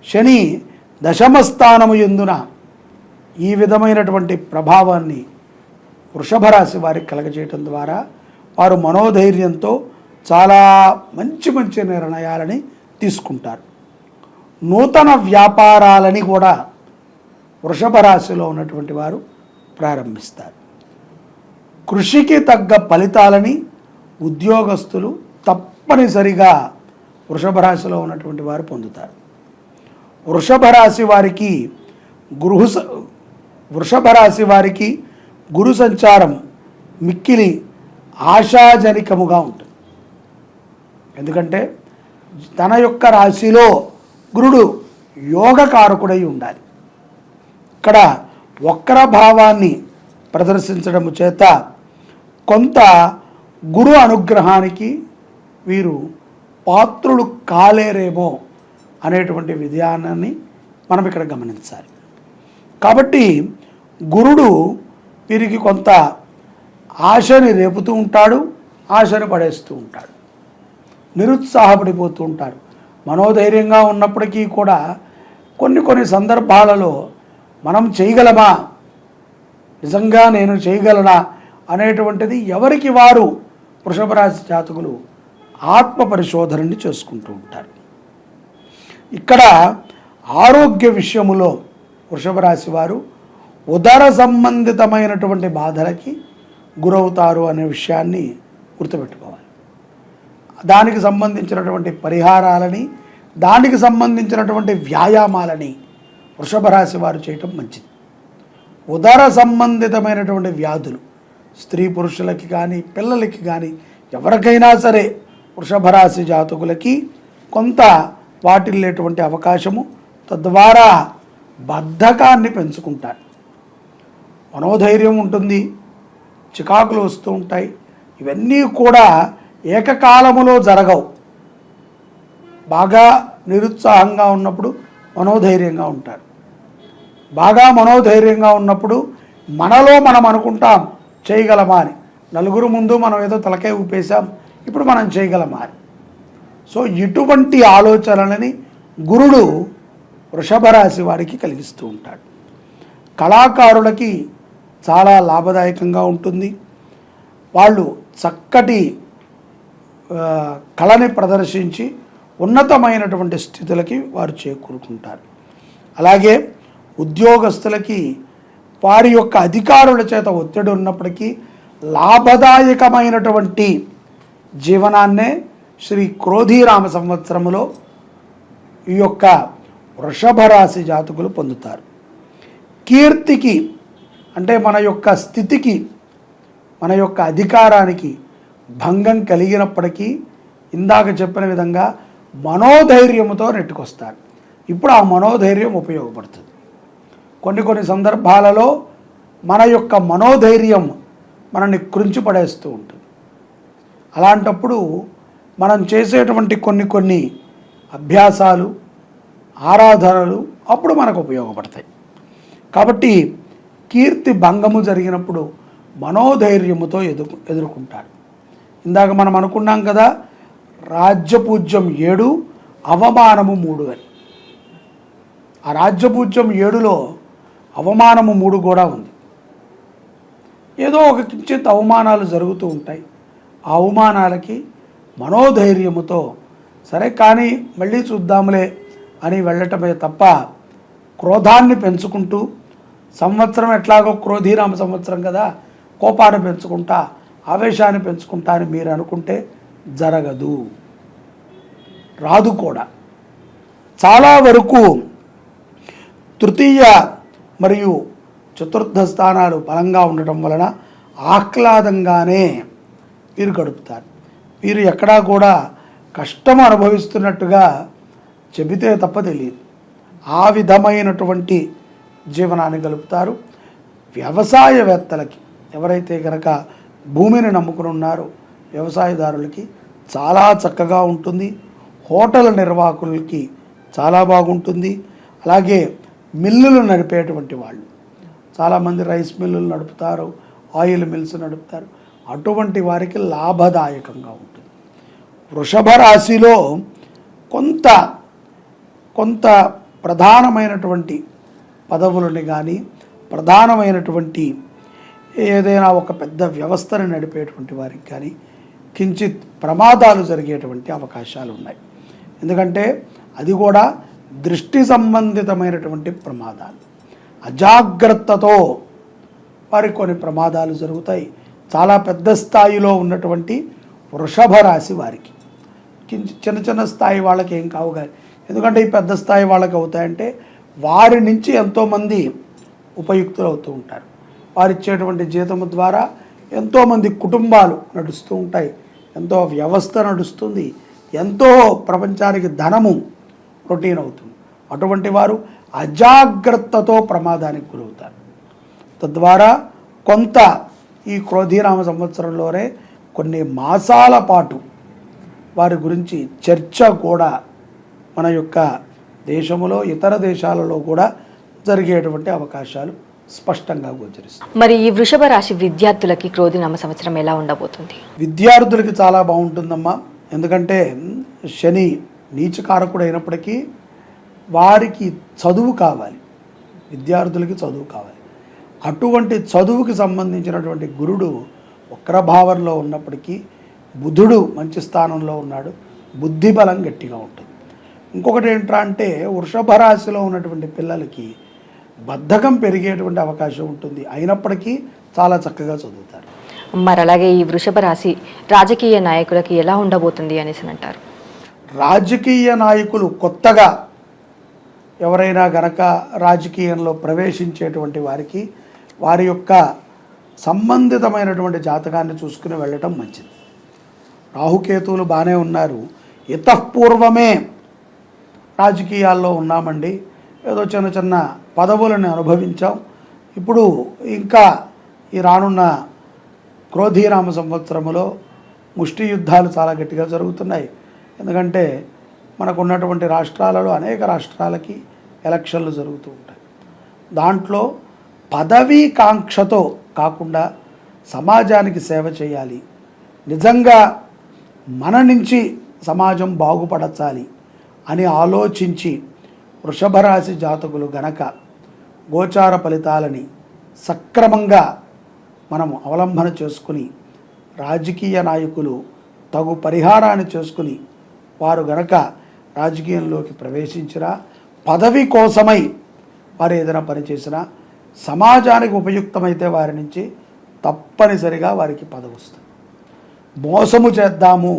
శని దశమ స్థానము యందున ఈ విధమైనటువంటి ప్రభావాన్ని వృషభ రాశి వారికి కలగజేయటం ద్వారా వారు మనోధైర్యంతో చాలా మంచి మంచి నిర్ణయాలని తీసుకుంటారు. నూతన వ్యాపారాలని కూడా వృషభ రాశిలో ఉన్నటువంటి వారు ప్రారంభిస్తారు. కృషికి తగ్గ ఫలితాలని ఉద్యోగస్తులు తప్పనిసరిగా వృషభ రాశిలో ఉన్నటువంటి వారు పొందుతారు. వృషభ రాశి వారికి గురు సంచారం మిక్కిలి ఆశాజనకముగా ఉంటుంది. ఎందుకంటే తన యొక్క రాశిలో గురుడు యోగకారకుడై ఉండాలి. ఇక్కడ వక్ర భావాన్ని ప్రదర్శించడం చేత కొంత గురు అనుగ్రహానికి వీరు పాత్రులు కాలేరేమో అనేటువంటి విధానాన్ని మనం ఇక్కడ గమనించాలి. కాబట్టి గురుడు వీరికి కొంత ఆశని రేపుతూ ఉంటాడు, ఆశను పడేస్తూ ఉంటాడు, నిరుత్సాహపడిపోతూ ఉంటారు. మనోధైర్యంగా ఉన్నప్పటికీ కూడా కొన్ని సందర్భాలలో మనం చేయగలమా, నిజంగా నేను చేయగలనా అనేటువంటిది ఎవరికి వారు వృషభ రాశి జాతకులు ఆత్మ పరిశోధనని చేసుకుంటూ ఉంటారు. ఇక్కడ ఆరోగ్య విషయములో వృషభ రాశి వారు ఉదర సంబంధితమైనటువంటి బాధలకి గురవుతారు అనే విషయాన్ని గుర్తుపెట్టుకోవాలి. దానికి సంబంధించినటువంటి పరిహారాలని, దానికి సంబంధించినటువంటి వ్యాయామాలని వృషభ రాశి వారు చేయటం మంచిది. ఉదర సంబంధితమైనటువంటి వ్యాధులు స్త్రీ పురుషులకి కానీ పిల్లలకి కానీ ఎవరికైనా సరే వృషభ రాశి జాతకులకి కొంత వాటిల్లేటువంటి అవకాశము తద్వారా బద్ధకాన్ని పెంచుకుంటారు. మనోధైర్యం ఉంటుంది, చికాకులు వస్తూ ఉంటాయి. ఇవన్నీ కూడా ఏకకాలములో జరగవు. బాగా నిరుత్సాహంగా ఉన్నప్పుడు మనోధైర్యంగా ఉంటారు. బాగా మనోధైర్యంగా ఉన్నప్పుడు మనలో మనం అనుకుంటాం చేయగలమా అని. నలుగురు ముందు మనం ఏదో తలకాయ ఊపేశాం, ఇప్పుడు మనం చేయగలమా అని. సో ఇటువంటి ఆలోచనలని గురుడు వృషభ రాశి వారికి కలిగిస్తూ ఉంటాడు. కళాకారులకి చాలా లాభదాయకంగా ఉంటుంది. వాళ్ళు చక్కటి కళని ప్రదర్శించి ఉన్నతమైనటువంటి స్థితులకి వారు చేకూరుకుంటారు. అలాగే ఉద్యోగస్తులకి వారి యొక్క అధికారుల చేత ఒత్తిడి ఉన్నప్పటికీ లాభదాయకమైనటువంటి జీవనాన్నే శ్రీ క్రోధీరామ సంవత్సరములో ఈ యొక్క వృషభ రాశి జాతకులు పొందుతారు. కీర్తికి అంటే మన యొక్క స్థితికి, మన యొక్క అధికారానికి భంగం కలిగినప్పటికీ ఇందాక చెప్పిన విధంగా మనోధైర్యముతో నెట్టుకొస్తారు. ఇప్పుడు ఆ మనోధైర్యం ఉపయోగపడుతుంది. కొన్ని సందర్భాలలో మన యొక్క మనోధైర్యం మనల్ని కృంచిపడేస్తూ ఉంటుంది. అలాంటప్పుడు మనం చేసేటువంటి కొన్ని అభ్యాసాలు, ఆరాధనలు అప్పుడు మనకు ఉపయోగపడతాయి. కాబట్టి కీర్తి భంగము జరిగినప్పుడు మనోధైర్యముతో ఎదుర్కొంటారు. ఇందాక మనం అనుకున్నాం కదా, రాజ్యపూజ్యం 7, అవమానము 3 అని. ఆ రాజ్యపూజ్యం 7లో అవమానము 3 కూడా ఉంది. ఏదో ఒక కించిత్ అవమానాలు జరుగుతూ ఉంటాయి. ఆ అవమానాలకి మనోధైర్యముతో సరే కానీ మళ్ళీ చూద్దాంలే అని వెళ్ళటమే తప్ప క్రోధాన్ని పెంచుకుంటూ, సంవత్సరం ఎట్లాగో క్రోధీరామ సంవత్సరం కదా, కోపాన్ని పెంచుకుంటా, ఆవేశాన్ని పెంచుకుంటా అని మీరు అనుకుంటే జరగదు, రాదు కూడా. చాలా వరకు తృతీయ మరియు చతుర్థ స్థానాలు బలంగా ఉండటం వలన ఆహ్లాదంగానే వీరు గడుపుతారు. వీరు ఎక్కడా కూడా కష్టం అనుభవిస్తున్నట్టుగా చెబితే తప్ప తెలియదు. ఆ విధమైనటువంటి జీవనాన్ని గడుపుతారు. వ్యవసాయవేత్తలకి, ఎవరైతే కనుక భూమిని నమ్ముకుని ఉన్నారో వ్యవసాయదారులకి చాలా చక్కగా ఉంటుంది. హోటల్ నిర్వాహకులకి చాలా బాగుంటుంది. అలాగే మిల్లులు నడిపేటువంటి వాళ్ళు, చాలామంది రైస్ మిల్లులు నడుపుతారు, ఆయిల్ మిల్స్ నడుపుతారు. అటువంటి వారికి లాభదాయకంగా ఉంటుంది. వృషభ రాశిలో కొంత ప్రధానమైనటువంటి పదవులని కానీ, ప్రధానమైనటువంటి ఏదైనా ఒక పెద్ద వ్యవస్థను నడిపేటువంటి వారికి కానీ కించిత్ ప్రమాదాలు జరిగేటువంటి అవకాశాలు ఉన్నాయి. ఎందుకంటే అది కూడా దృష్టి సంబంధితమైనటువంటి ప్రమాదాలు. అజాగ్రత్తతో వారికి కొన్ని ప్రమాదాలు జరుగుతాయి. చాలా పెద్ద స్థాయిలో ఉన్నటువంటి వృషభ రాశి వారికి, చిన్న స్థాయి వాళ్ళకి ఏం కావు కానీ, ఎందుకంటే ఈ పెద్ద స్థాయి వాళ్ళకి అవుతాయంటే వారి నుంచి ఎంతోమంది ఉపయుక్తులు అవుతూ ఉంటారు. వారు ఇచ్చేటువంటి జీతము ద్వారా ఎంతోమంది కుటుంబాలు నడుస్తూ ఉంటాయి, ఎంతో వ్యవస్థ నడుస్తుంది, ఎంతో ప్రపంచానికి ధనము రొటీన్ అవుతుంది. అటువంటి వారు అజాగ్రత్తతో ప్రమాదానికి గురవుతారు. తద్వారా కొంత ఈ క్రోధీనామ సంవత్సరంలోనే కొన్ని మాసాల పాటు వారి గురించి చర్చ కూడా మన యొక్క దేశంలో, ఇతర దేశాలలో కూడా జరిగేటువంటి అవకాశాలు స్పష్టంగా గోచరిస్తాయి. మరి ఈ వృషభ రాశి విద్యార్థులకి క్రోధీనామ సంవత్సరం ఎలా ఉండబోతుంది? విద్యార్థులకి చాలా బాగుంటుందమ్మా. ఎందుకంటే శని నీచకారకుడు అయినప్పటికీ వారికి చదువు కావాలి, విద్యార్థులకి చదువు కావాలి. అటువంటి చదువుకి సంబంధించినటువంటి గురుడు వక్రభావంలో ఉన్నప్పటికీ బుధుడు మంచి స్థానంలో ఉన్నాడు, బుద్ధి బలం గట్టిగా ఉంటుంది. ఇంకొకటి ఏంట్రా అంటే వృషభ రాశిలో ఉన్నటువంటి పిల్లలకి బద్ధకం పెరిగేటువంటి అవకాశం ఉంటుంది. అయినప్పటికీ చాలా చక్కగా చదువుతారు. మరి అలాగే ఈ వృషభ రాశి రాజకీయ నాయకులకి ఎలా ఉండబోతుంది అనేసి అంటారు? రాజకీయ నాయకులు కొత్తగా ఎవరైనా గనక రాజకీయంలో ప్రవేశించేటువంటి వారికి వారి యొక్క సంబంధితమైనటువంటి జాతకాన్ని చూసుకుని వెళ్ళటం మంచిది. రాహుకేతువులు బాగానే ఉన్నారు, ఇతఃపూర్వమే రాజకీయాల్లో ఉన్నామండి, ఏదో చిన్న చిన్న పదవులను అనుభవించాం. ఇప్పుడు ఇంకా ఈ రానున్న క్రోధీనామ సంవత్సరములో ముష్టి యుద్ధాలు చాలా గట్టిగా జరుగుతున్నాయి. ఎందుకంటే మనకు ఉన్నటువంటి రాష్ట్రాలలో అనేక రాష్ట్రాలకి ఎలక్షన్లు జరుగుతూ ఉంటాయి. దాంట్లో పదవీ కాంక్షతో కాకుండా సమాజానికి సేవ చేయాలి, నిజంగా మన నుంచి సమాజం బాగుపడచాలి అని ఆలోచించి వృషభ రాశి జాతకులు గనక గోచార ఫలితాలని సక్రమంగా మనము అవలంబన చేసుకుని రాజకీయ నాయకులు తగు పరిహారాన్ని చేసుకుని వారు గనక రాజకీయంలోకి ప్రవేశించినా, పదవి కోసమై వారు ఏదైనా పనిచేసినా సమాజానికి ఉపయుక్తమైతే వారి నుంచి తప్పనిసరిగా వారికి పదవి వస్తుంది. మోసము చేద్దాము,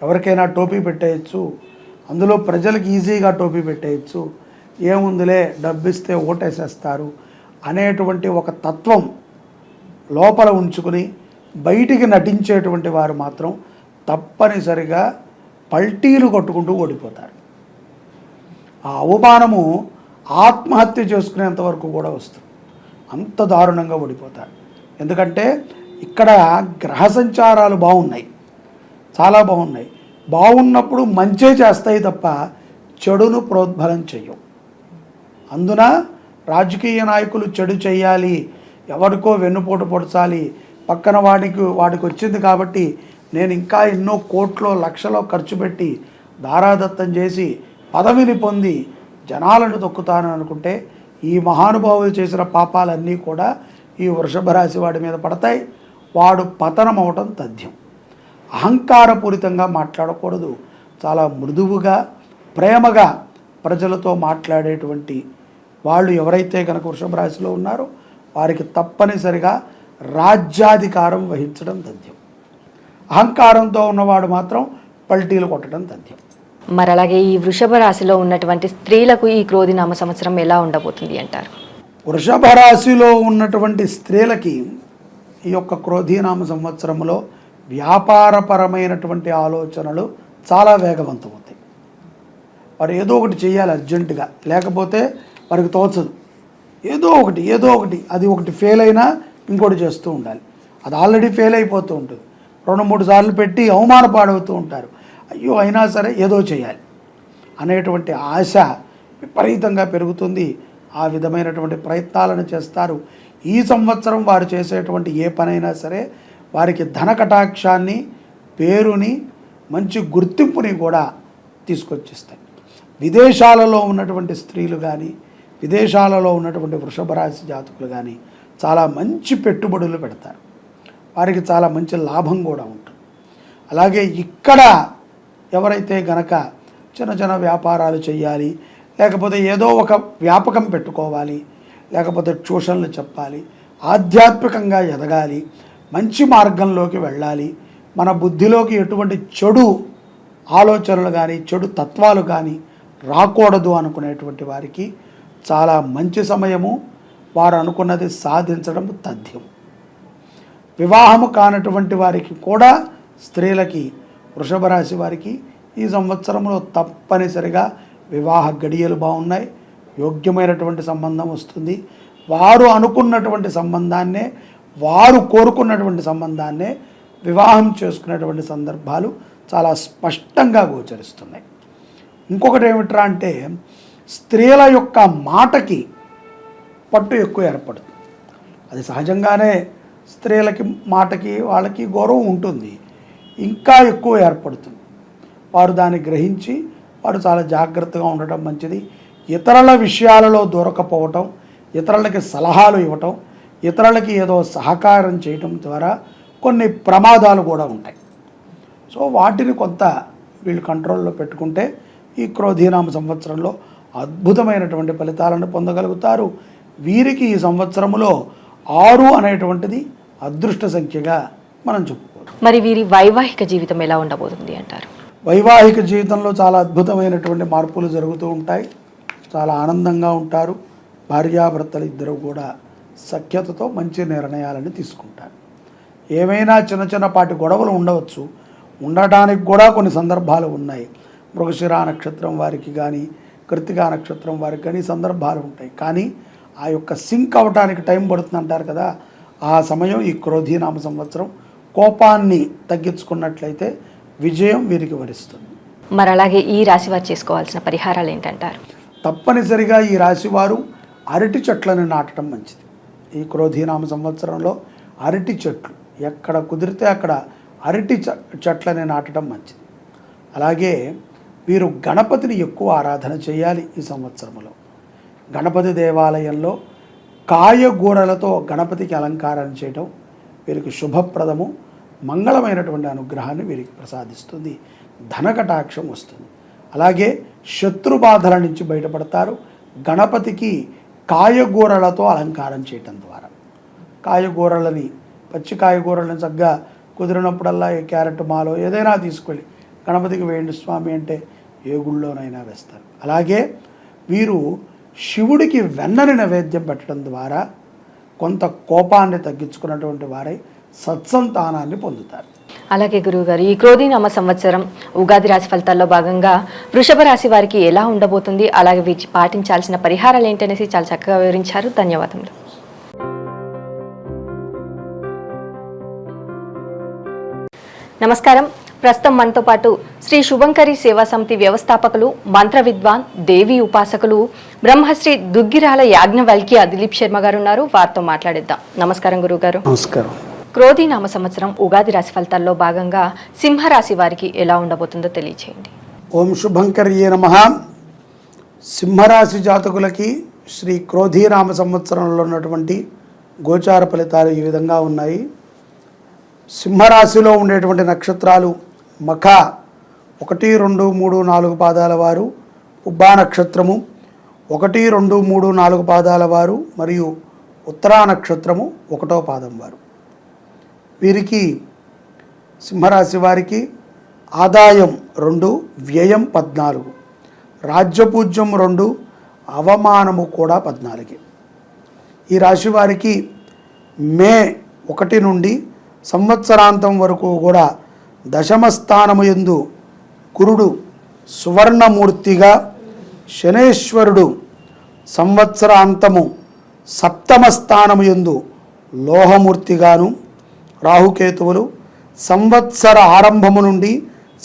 ఎవరికైనా టోపీ పెట్టేయచ్చు, అందులో ప్రజలకు ఈజీగా టోపీ పెట్టేయచ్చు, ఏముందిలే డబ్బిస్తే ఓటేసేస్తారు అనేటువంటి ఒక తత్వం లోపల ఉంచుకుని బయటికి నటించేటువంటి వారు మాత్రం తప్పనిసరిగా పల్టీలు కొట్టుకుంటూ ఓడిపోతారు. ఆ అవమానము ఆత్మహత్య చేసుకునేంత వరకు కూడా వస్తుంది. అంత దారుణంగా ఓడిపోతారు. ఎందుకంటే ఇక్కడ గ్రహ సంచారాలు బాగున్నాయి, చాలా బాగున్నాయి. బాగున్నప్పుడు మంచే చేస్తాయి తప్ప చెడును ప్రోద్బలం చెయ్యవు. అందున రాజకీయ నాయకులు చెడు చేయాలి, ఎవరికో వెన్నుపోటు పొడచాలి, పక్కన వాడికి వచ్చింది కాబట్టి నేను ఇంకా ఎన్నో కోట్లో లక్షలో ఖర్చు పెట్టి దారాదత్తం చేసి పదవిని పొంది జనాలను తొక్కుతానని అనుకుంటే ఈ మహానుభావులు చేసిన పాపాలన్నీ కూడా ఈ వృషభ రాశి వాడి మీద పడతాయి. వాడు పతనం అవటం తథ్యం. అహంకారపూరితంగా మాట్లాడకూడదు. చాలా మృదువుగా ప్రేమగా ప్రజలతో మాట్లాడేటువంటి వాళ్ళు ఎవరైతే కనుక వృషభ రాశిలో ఉన్నారో వారికి తప్పనిసరిగా రాజ్యాధికారం వహించడం తథ్యం. అహంకారంతో ఉన్నవాడు మాత్రం పల్టీలు కొట్టడం తథ్యం. మరి అలాగే ఈ వృషభ రాశిలో ఉన్నటువంటి స్త్రీలకు ఈ క్రోధినామ సంవత్సరం ఎలా ఉండబోతుంది అంటారు? వృషభ రాశిలో ఉన్నటువంటి స్త్రీలకి ఈ యొక్క క్రోధీనామ సంవత్సరంలో వ్యాపారపరమైనటువంటి ఆలోచనలు చాలా వేగవంతమవుతాయి. వారు ఏదో ఒకటి చేయాలి అర్జెంటుగా, లేకపోతే వారికి తోచదు. ఏదో ఒకటి అది ఒకటి ఫెయిల్ అయినా ఇంకోటి చేస్తూ ఉండాలి. అది ఆల్రెడీ ఫెయిల్ అయిపోతూ ఉంటుంది. 2-3 సార్లు పెట్టి అవమానపాడవుతూ ఉంటారు. అయ్యో అయినా సరే ఏదో చేయాలి అనేటువంటి ఆశ విపరీతంగా పెరుగుతుంది. ఆ విధమైనటువంటి ప్రయత్నాలను చేస్తారు. ఈ సంవత్సరం వారు చేసేటువంటి ఏ పనైనా సరే వారికి ధన కటాక్షాన్ని, పేరుని, మంచి గుర్తింపుని కూడా తీసుకొచ్చిస్తాయి. విదేశాలలో ఉన్నటువంటి స్త్రీలు కానీ, విదేశాలలో ఉన్నటువంటి వృషభ రాశి జాతకులు కానీ చాలా మంచి పెట్టుబడులు పెడతారు. వారికి చాలా మంచి లాభం కూడా ఉంటుంది. అలాగే ఇక్కడ ఎవరైతే గనక చిన్న చిన్న వ్యాపారాలు చేయాలి, లేకపోతే ఏదో ఒక వ్యాపకం పెట్టుకోవాలి, లేకపోతే ట్యూషన్లు చెప్పాలి, ఆధ్యాత్మికంగా ఎదగాలి, మంచి మార్గంలోకి వెళ్ళాలి, మన బుద్ధిలోకి ఎటువంటి చెడు ఆలోచనలు కానీ చెడు తత్వాలు కానీ రాకూడదు అనుకునేటువంటి వారికి చాలా మంచి సమయము. వారు అనుకున్నది సాధించడం తథ్యం. వివాహము కానటువంటి వారికి కూడా, స్త్రీలకి, వృషభ రాశి వారికి ఈ సంవత్సరంలో తప్పనిసరిగా వివాహ గడియలు బాగున్నాయి. యోగ్యమైనటువంటి సంబంధం వస్తుంది. వారు అనుకున్నటువంటి సంబంధాన్నే, వారు కోరుకున్నటువంటి సంబంధాన్నే వివాహం చేసుకునేటువంటి సందర్భాలు చాలా స్పష్టంగా గోచరిస్తున్నాయి. ఇంకొకటి ఏమిట్రా అంటే స్త్రీల యొక్క మాటకి పట్టు ఎక్కువ ఏర్పడుతుంది. అది సహజంగానే స్త్రీలకి మాటకి వాళ్ళకి గౌరవం ఉంటుంది, ఇంకా ఎక్కువ ఏర్పడుతుంది. వారు దాన్ని గ్రహించి వారు చాలా జాగ్రత్తగా ఉండటం మంచిది. ఇతరుల విషయాలలో దూరకపోవటం, ఇతరులకి సలహాలు ఇవ్వటం, ఇతరులకి ఏదో సహకారం చేయటం ద్వారా కొన్ని ప్రమాదాలు కూడా ఉంటాయి. సో వాటిని కొంత వీళ్ళు కంట్రోల్లో పెట్టుకుంటే ఈ క్రోధీనామ సంవత్సరంలో అద్భుతమైనటువంటి ఫలితాలను పొందగలుగుతారు. వీరికి ఈ సంవత్సరంలో 6 అనేటువంటిది అదృష్ట సంఖ్యగా మనం చెప్పుకోవచ్చు. మరి వీరి వైవాహిక జీవితం ఎలా ఉండబోతుంది అంటారు? వైవాహిక జీవితంలో చాలా అద్భుతమైనటువంటి మార్పులు జరుగుతూ ఉంటాయి. చాలా ఆనందంగా ఉంటారు. భార్యాభర్తలు ఇద్దరు కూడా సఖ్యతతో మంచి నిర్ణయాలను తీసుకుంటారు. ఏమైనా చిన్న చిన్నపాటి గొడవలు ఉండవచ్చు, ఉండటానికి కూడా కొన్ని సందర్భాలు ఉన్నాయి. మృగశిర నక్షత్రం వారికి కానీ, కృత్తికా నక్షత్రం వారికి కానీ సందర్భాలు ఉంటాయి. కానీ ఆ యొక్క సింక్ అవ్వటానికి టైం పడుతుంది అంటారు కదా, ఆ సమయం ఈ క్రోధీనామ సంవత్సరం. కోపాన్ని తగ్గించుకున్నట్లయితే విజయం వీరికి వరిస్తుంది. మరి అలాగే ఈ రాశి వారు చేసుకోవాల్సిన పరిహారాలు ఏంటంటారు? తప్పనిసరిగా ఈ రాశివారు అరటి చెట్లను నాటడం మంచిది. ఈ క్రోధీనామ సంవత్సరంలో అరటి చెట్లు ఎక్కడ కుదిరితే అక్కడ అరటి చెట్లని నాటడం మంచిది. అలాగే వీరు గణపతిని ఎక్కువ ఆరాధన చేయాలి. ఈ సంవత్సరంలో గణపతి దేవాలయంలో కాయగూరలతో గణపతికి అలంకారం చేయడం వీరికి శుభప్రదము, మంగళమైనటువంటి అనుగ్రహాన్ని వీరికి ప్రసాదిస్తుంది. ధనకటాక్షం వస్తుంది. అలాగే శత్రుబాధల నుంచి బయటపడతారు. గణపతికి కాయగూరలతో అలంకారం చేయటం ద్వారా కాయగూరలని, పచ్చి కాయగూరలను చక్కగా కుదిరినప్పుడల్లా క్యారెట్ మాలో ఏదైనా తీసుకెళ్ళి గణపతికి వేయండి స్వామి అంటే ఏ గుళ్ళోనైనా వేస్తారు. అలాగే వీరు శివుడికి వెన్నని నైవేద్యం పెట్టడం ద్వారా కొంత కోపాన్ని తగ్గించుకున్నటువంటి వారై సత్సంతానాన్ని పొందుతారు. అలాగే గురువుగారు, ఈ క్రోధీనామ సంవత్సరం ఉగాది రాశి ఫలితాల్లో భాగంగా వృషభ రాశి వారికి ఎలా ఉండబోతుంది, అలాగే వీటి పాటించాల్సిన పరిహారాలు ఏంటనేసి చాలా చక్కగా వివరించారు. ధన్యవాదములు. నమస్కారం. ప్రస్తుతం మనతో పాటు శ్రీ శుభంకరి సేవా సమితి వ్యవస్థాపకులు, మంత్ర విద్వాన్, దేవి ఉపాసకులు, బ్రహ్మశ్రీ దుగ్గిరాల యాజ్ఞవల్క్య దిలీప్ శర్మ గారు ఉన్నారు. వారితో మాట్లాడిద్దాం. నమస్కారం గురువుగారు. నమస్కారం. క్రోధీనామ సంవత్సరం ఉగాది రాశి ఫలితాల్లో భాగంగా సింహరాశి వారికి ఎలా ఉండబోతుందో తెలియచేయండి. ఓం శుభంకర్యే నమః. సింహరాశి జాతకులకి శ్రీ క్రోధీనామ సంవత్సరంలో ఉన్నటువంటి గోచార ఫలితాలు ఈ విధంగా ఉన్నాయి. సింహరాశిలో ఉండేటువంటి నక్షత్రాలు మఖ 1, 2, 3, 4 పాదాల వారు, ఉబ్బా నక్షత్రము 1, 2, 3, 4 పాదాల వారు మరియు ఉత్తరా నక్షత్రము 1వ పాదం వారు. వీరికి సింహరాశి వారికి ఆదాయం 2, వ్యయం 14, రాజ్యపూజ్యం 2, అవమానము కూడా 14. ఈ రాశి వారికి మే 1 నుండి సంవత్సరాంతం వరకు కూడా దశమ స్థానము యందు గురుడు సువర్ణమూర్తిగా, శనేశ్వరుడు సంవత్సరాంతము సప్తమ స్థానము యందు లోహమూర్తిగాను, రాహుకేతువులు సంవత్సర ఆరంభము నుండి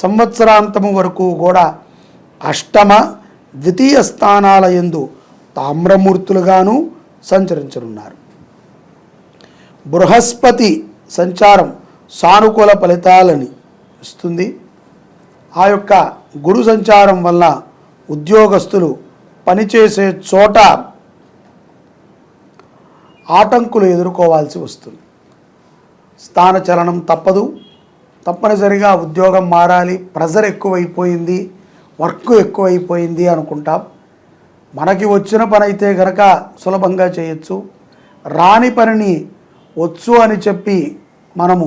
సంవత్సరాంతము వరకు కూడా అష్టమ, ద్వితీయ స్థానాల యందు తామ్రమూర్తులుగాను సంచరించనున్నారు. బృహస్పతి సంచారం సానుకూల ఫలితాలని ఇస్తుంది. ఆ యొక్క గురు సంచారం వల్ల ఉద్యోగస్తులు పనిచేసే చోట ఆటంకులు ఎదుర్కోవాల్సి వస్తుంది. స్థానచలనం తప్పదు. తప్పనిసరిగా ఉద్యోగం మారాలి, ప్రెజర్ ఎక్కువైపోయింది, వర్క్ ఎక్కువైపోయింది అనుకుంటాం. మనకి వచ్చిన పని అయితే గనక సులభంగా చేయొచ్చు. రాని పనిని వచ్చు అని చెప్పి మనము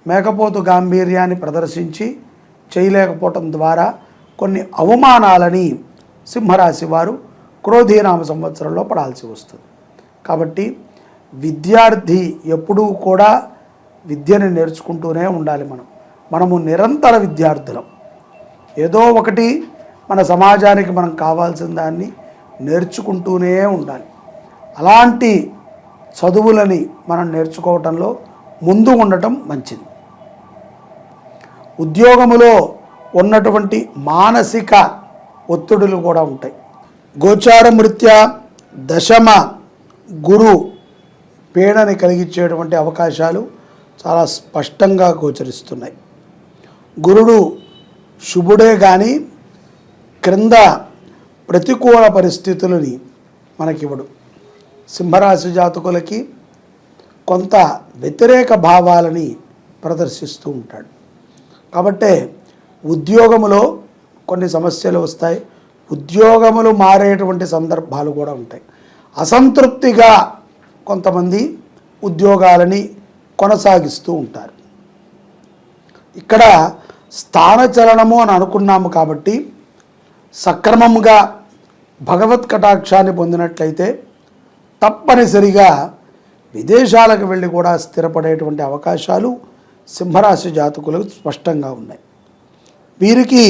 మేకపోతు గాంభీర్యాన్ని ప్రదర్శించి చేయలేకపోవటం ద్వారా కొన్ని అవమానాలని సింహరాశి వారు క్రోధీనామ సంవత్సరంలో పడాల్సి వస్తుంది. కాబట్టి విద్యార్థి ఎప్పుడూ కూడా విద్యను నేర్చుకుంటూనే ఉండాలి. మనము నిరంతర విద్యార్థులం. ఏదో ఒకటి మన సమాజానికి మనం కావాల్సిన దాన్ని నేర్చుకుంటూనే ఉండాలి. అలాంటి చదువులని మనం నేర్చుకోవటంలో ముందు ఉండటం మంచిది. ఉద్యోగములో ఉన్నటువంటి మానసిక ఒత్తిడులు కూడా ఉంటాయి. గోచారం రీత్యా దశమ గురు పీడని కలిగించేటువంటి అవకాశాలు చాలా స్పష్టంగా గోచరిస్తున్నాయి. గురుడు శుభుడే కానీ క్రింద ప్రతికూల పరిస్థితులని మనకివ్వడు. సింహరాశి జాతకులకి కొంత వ్యతిరేక భావాలని ప్రదర్శిస్తూ ఉంటాడు. కాబట్టే ఉద్యోగములో కొన్ని సమస్యలు వస్తాయి. ఉద్యోగములు మారేటువంటి సందర్భాలు కూడా ఉంటాయి. అసంతృప్తిగా కొంతమంది ఉద్యోగాలని కొనసాగిస్తూ ఉంటారు. ఇక్కడ స్థానచలనము అని అనుకున్నాము కాబట్టి సక్రమంగా భగవత్ కటాక్షాన్ని పొందినట్లయితే తప్పనిసరిగా విదేశాలకు వెళ్ళి కూడా స్థిరపడేటువంటి అవకాశాలు సింహరాశి జాతకులకు స్పష్టంగా ఉన్నాయి. వీరికి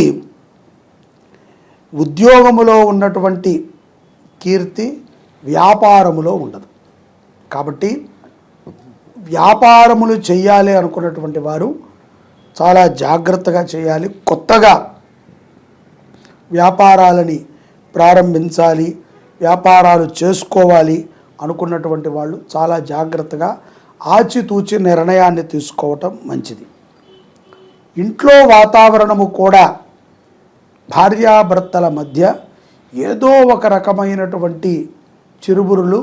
ఉద్యోగములో ఉన్నటువంటి కీర్తి వ్యాపారములో ఉండదు. కాబట్టి వ్యాపారములు చేయాలి అనుకున్నటువంటి వారు చాలా జాగ్రత్తగా చేయాలి. కొత్తగా వ్యాపారాలని ప్రారంభించాలి, వ్యాపారాలు చేసుకోవాలి అనుకున్నటువంటి వాళ్ళు చాలా జాగ్రత్తగా ఆచితూచి నిర్ణయాన్ని తీసుకోవటం మంచిది. ఇంట్లో వాతావరణము కూడా భార్యాభర్తల మధ్య ఏదో ఒక రకమైనటువంటి చిరుబురులు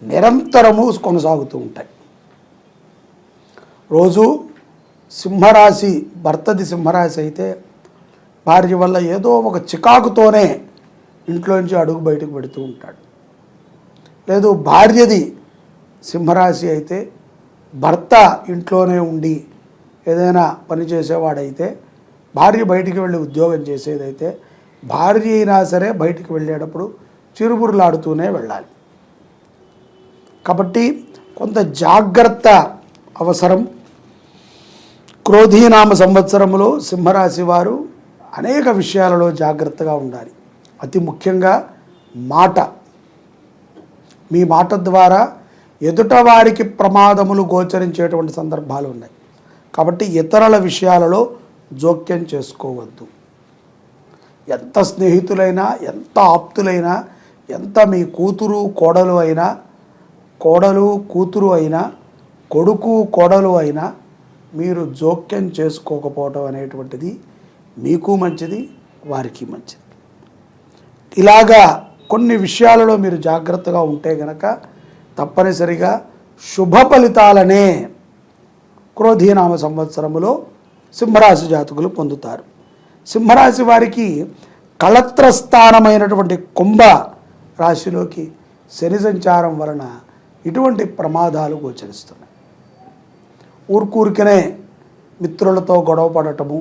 నిరంతరము కొనసాగుతూ ఉంటాయి. రోజు సింహరాశి, భర్తది సింహరాశి అయితే భార్య వల్ల ఏదో ఒక చికాకుతోనే ఇంట్లోంచి అడుగు బయటకు పెడుతూ ఉంటాడు. లేదు భార్యది సింహరాశి అయితే భర్త ఇంట్లోనే ఉండి ఏదైనా పని చేసేవాడైతే, భార్య బయటికి వెళ్ళి ఉద్యోగం చేసేదైతే భార్య అయినా సరే బయటికి వెళ్ళేటప్పుడు చిరుబురులాడుతూనే వెళ్ళాలి. కాబట్టి కొంత జాగ్రత్త అవసరం. క్రోధీనామ సంవత్సరములో సింహరాశి వారు అనేక విషయాలలో జాగ్రత్తగా ఉండాలి. అతి ముఖ్యంగా మాట. మీ మాట ద్వారా ఎదుటవారికి ప్రమాదములు గోచరించేటువంటి సందర్భాలు ఉన్నాయి. కాబట్టి ఇతరుల విషయాలలో జోక్యం చేసుకోవద్దు. ఎంత స్నేహితులైనా, ఎంత ఆప్తులైనా, ఎంత మీ కూతురు కోడలు అయినా, కోడలు కూతురు అయినా, కొడుకు కోడలు అయినా మీరు జోక్యం చేసుకోకపోవటం అనేటువంటిది మీకు మంచిది, వారికి మంచిది. ఇలాగా కొన్ని విషయాలలో మీరు జాగ్రత్తగా ఉంటే గనక తప్పనిసరిగా శుభ ఫలితాలనే క్రోధీనామ సంవత్సరములో సింహరాశి జాతకులు పొందుతారు. సింహరాశి వారికి కళత్రస్థానమైనటువంటి కుంభ రాశిలోకి శని సంచారం వలన ఇటువంటి ప్రమాదాలు గోచరిస్తున్నాయి. ఊరికనే మిత్రులతో గొడవ పడటము,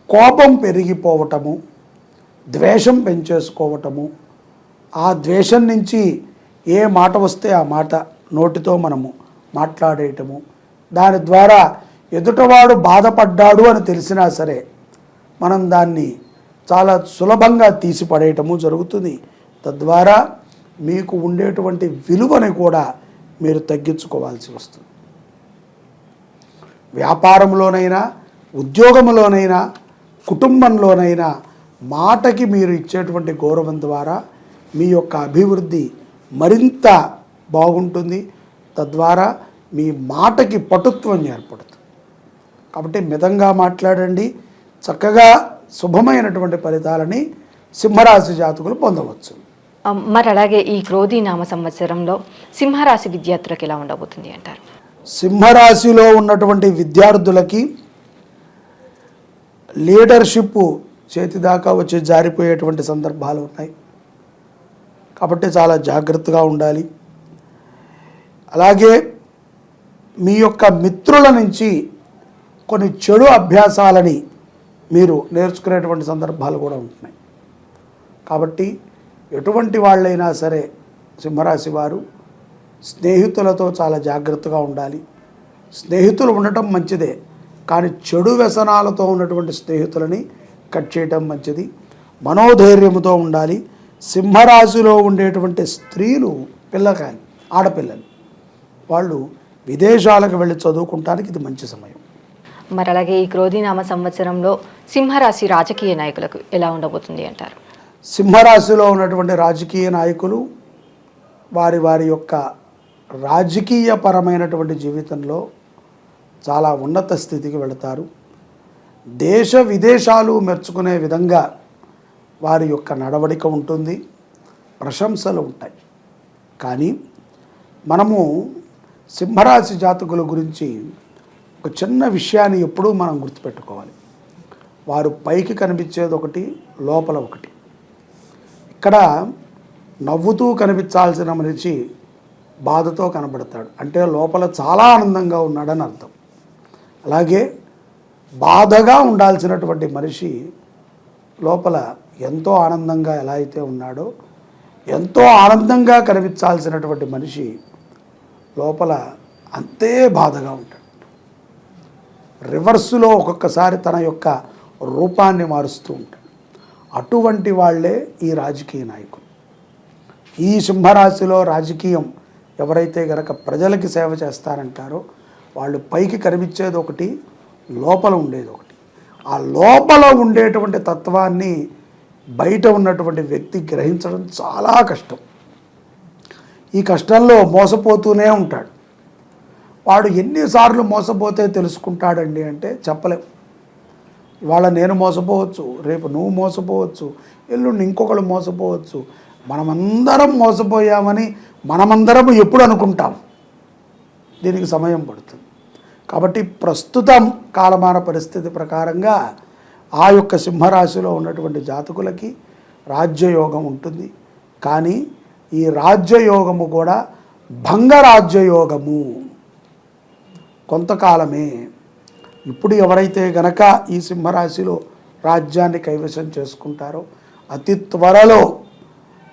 కోపం పెరిగిపోవటము, ద్వేషం పెంచేసుకోవటము, ఆ ద్వేషం నుంచి ఏ మాట వస్తే ఆ మాట నోటితో మనము మాట్లాడేయటము, దాని ద్వారా ఎదుటవాడు బాధపడ్డాడు అని తెలిసినా సరే మనం దాన్ని చాలా సులభంగా తీసిపడేయటము జరుగుతుంది. తద్వారా మీకు ఉండేటువంటి విలువని కూడా మీరు తగ్గించుకోవాల్సి వస్తుంది. వ్యాపారంలోనైనా, ఉద్యోగంలోనైనా, కుటుంబంలోనైనా మాటకి మీరు ఇచ్చేటువంటి గౌరవం ద్వారా మీ యొక్క అభివృద్ధి మరింత బాగుంటుంది. తద్వారా మీ మాటకి పటుత్వం ఏర్పడుతుంది. కాబట్టి మితంగా మాట్లాడండి. చక్కగా శుభమైనటువంటి ఫలితాలని సింహరాశి జాతకులు పొందవచ్చు. మరి అలాగే ఈ క్రోధీనామ సంవత్సరంలో సింహరాశి విద్యార్థులకు ఎలా ఉండబోతుంది అంటారు? సింహరాశిలో ఉన్నటువంటి విద్యార్థులకి లీడర్షిప్ చేతి దాకా వచ్చి జారిపోయేటువంటి సందర్భాలు ఉన్నాయి. కాబట్టి చాలా జాగ్రత్తగా ఉండాలి. అలాగే మీ యొక్క మిత్రుల నుంచి కొన్ని చెడు అభ్యాసాలని మీరు నేర్చుకునేటువంటి సందర్భాలు కూడా ఉంటున్నాయి. కాబట్టి ఎటువంటి వాళ్ళైనా సరే సింహరాశి వారు స్నేహితులతో చాలా జాగ్రత్తగా ఉండాలి. స్నేహితులు ఉండటం మంచిదే, కానీ చెడు వ్యసనాలతో ఉన్నటువంటి స్నేహితులని కట్ చేయటం మంచిది. మనోధైర్యంతో ఉండాలి. సింహరాశిలో ఉండేటువంటి స్త్రీలు, పిల్లకాయలు, ఆడపిల్లలు, వాళ్ళు విదేశాలకు వెళ్ళి చదువుకుంటానికి ఇది మంచి సమయం. మరి అలాగే ఈ క్రోధీనామ సంవత్సరంలో సింహరాశి రాజకీయ నాయకులకు ఎలా ఉండబోతుంది అంటారు? సింహరాశిలో ఉన్నటువంటి రాజకీయ నాయకులు వారి వారి యొక్క రాజకీయపరమైనటువంటి జీవితంలో చాలా ఉన్నత స్థితికి వెళతారు. దేశ విదేశాలు మెచ్చుకునే విధంగా వారి యొక్క నడవడిక ఉంటుంది, ప్రశంసలు ఉంటాయి. కానీ మనము సింహరాశి జాతకుల గురించి ఒక చిన్న విషయాన్ని ఎప్పుడూ మనం గుర్తుపెట్టుకోవాలి. వారు పైకి కనిపించేది ఒకటి, లోపల ఒకటి. ఇక్కడ నవ్వుతూ కనిపించాల్సిన మనిషి బాధతో కనబడతాడు, అంటే లోపల చాలా ఆనందంగా ఉన్నాడని అర్థం. అలాగే బాధగా ఉండాల్సినటువంటి మనిషి లోపల ఎంతో ఆనందంగా ఎలా అయితే ఉన్నాడో, ఎంతో ఆనందంగా కనిపించాల్సినటువంటి మనిషి లోపల అంతే బాధగా ఉంటాడు. రివర్సులో ఒక్కొక్కసారి తన యొక్క రూపాన్ని మారుస్తూ ఉంటాడు. అటువంటి వాళ్ళే ఈ రాజకీయ నాయకులు. ఈ సింహరాశిలో రాజకీయం ఎవరైతే గనక ప్రజలకి సేవ చేస్తారంటారో వాళ్ళు పైకి కనిపించేది ఒకటి, లోపల ఉండేది ఒకటి. ఆ లోపల ఉండేటువంటి తత్వాన్ని బయట ఉన్నటువంటి వ్యక్తి గ్రహించడం చాలా కష్టం. ఈ కష్టంలో మోసపోతూనే ఉంటాడు. వాడు ఎన్నిసార్లు మోసపోతే తెలుసుకుంటాడండి అంటే చెప్పలేం. ఇవాళ నేను మోసపోవచ్చు, రేపు నువ్వు మోసపోవచ్చు, ఎల్లుండి ఇంకొకరు మోసపోవచ్చు. మనమందరం మోసపోయామని మనమందరం ఎప్పుడు అనుకుంటాం? దీనికి సమయం పడుతుంది. కాబట్టి ప్రస్తుతం కాలమాన పరిస్థితి ప్రకారంగా ఆ యొక్క సింహరాశిలో ఉన్నటువంటి జాతకులకి రాజ్యయోగం ఉంటుంది. కానీ ఈ రాజ్యయోగము కూడా భంగరాజ్యయోగము, కొంతకాలమే. ఇప్పుడు ఎవరైతే గనక ఈ సింహరాశిలో రాజ్యాన్ని కైవసం చేసుకుంటారో అతి త్వరలో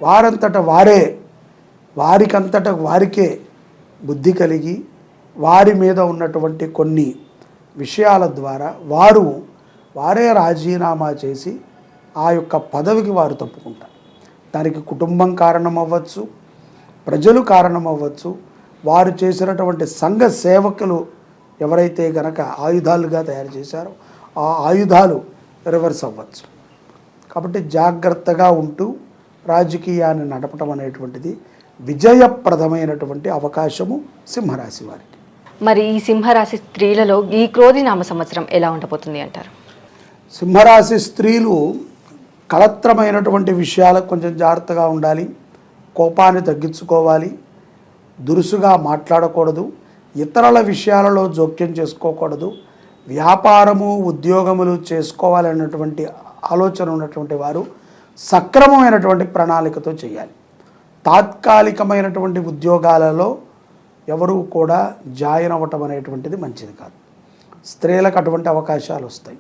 వారంతట వారే, వారికంతట వారికే బుద్ధి కలిగి వారి మీద ఉన్నటువంటి కొన్ని విషయాల ద్వారా వారే రాజీనామా చేసి ఆ యొక్క పదవికి వారు తప్పుకుంటారు. దానికి కుటుంబం కారణం అవ్వచ్చు, ప్రజలు కారణం అవ్వచ్చు, వారు చేసినటువంటి సంఘ సేవకులు ఎవరైతే గనక ఆయుధాలుగా తయారు చేశారో ఆ ఆయుధాలు రివర్స్ అవ్వచ్చు. కాబట్టి జాగ్రత్తగా ఉంటూ రాజకీయాన్ని నడపటం అనేటువంటిది విజయప్రదమైనటువంటి అవకాశము సింహరాశి వారికి. మరి ఈ సింహరాశి స్త్రీలలో ఈ క్రోధినామ సంవత్సరం ఎలా ఉండబోతుంది అంటారు? సింహరాశి స్త్రీలు కళత్రమైనటువంటి విషయాలకు కొంచెం జాగ్రత్తగా ఉండాలి. కోపాన్ని తగ్గించుకోవాలి, దురుసుగా మాట్లాడకూడదు, ఇతరుల విషయాలలో జోక్యం చేసుకోకూడదు. వ్యాపారము ఉద్యోగములు చేసుకోవాలన్నటువంటి ఆలోచన ఉన్నటువంటి వారు సక్రమమైనటువంటి ప్రణాళికతో చేయాలి. తాత్కాలికమైనటువంటి ఉద్యోగాలలో ఎవరు కూడా జాయిన్ అవ్వటం అనేటువంటిది మంచిది కాదు. స్త్రీలకు అటువంటి అవకాశాలు వస్తాయి.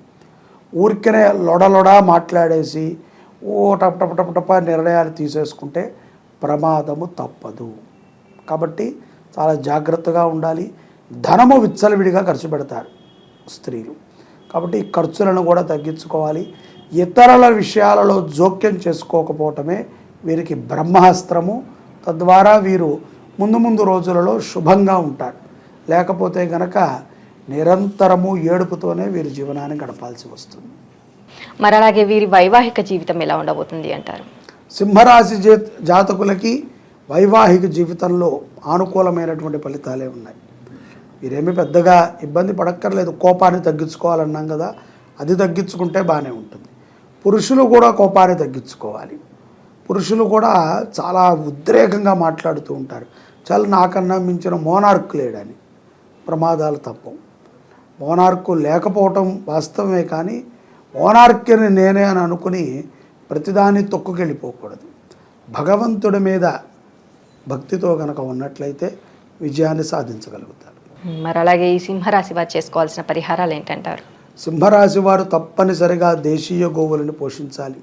ఊరికనే లొడలొడా మాట్లాడేసి టపటపటపటప నిర్ణయాలు తీసేసుకుంటే ప్రమాదము తప్పదు. కాబట్టి చాలా జాగ్రత్తగా ఉండాలి. ధనము విచ్చలవిడిగా ఖర్చు పెడతారు స్త్రీలు. కాబట్టి ఈ ఖర్చులను కూడా తగ్గించుకోవాలి. ఇతరుల విషయాలలో జోక్యం చేసుకోకపోవటమే వీరికి బ్రహ్మాస్త్రము. తద్వారా వీరు ముందు రోజులలో శుభంగా ఉంటారు. లేకపోతే గనక నిరంతరము ఏడుపుతోనే వీరి జీవనాన్ని గడపాల్సి వస్తుంది. మరి అలాగే వీరి వైవాహిక జీవితం ఎలా ఉండబోతుంది అంటారు? సింహరాశి జాతకులకి వైవాహిక జీవితంలో అనుకూలమైనటువంటి ఫలితాలే ఉన్నాయి. వీరేమీ పెద్దగా ఇబ్బంది పడక్కర్లేదు. కోపాన్ని తగ్గించుకోవాలన్నాం కదా, అది తగ్గించుకుంటే బాగానే ఉంటుంది. పురుషులు కూడా కోపాన్ని తగ్గించుకోవాలి. పురుషులు కూడా చాలా ఉద్రేకంగా మాట్లాడుతూ ఉంటారు. చాలా నాకన్నా మించిన మోనార్క్ లేడని. ప్రమాదాలు తప్పవు. మోనార్కు లేకపోవటం వాస్తవమే, కానీ మోనార్క్ని నేనే అని అనుకుని ప్రతిదాన్ని తొక్కుకెళ్ళిపోకూడదు. భగవంతుడి మీద భక్తితో కనుక ఉన్నట్లయితే విజయాన్ని సాధించగలుగుతారు. మరి అలాగే ఈ సింహరాశి వారు చేసుకోవాల్సిన పరిహారాలు ఏంటంటారు? సింహరాశి వారు తప్పనిసరిగా దేశీయ గోవులను పోషించాలి,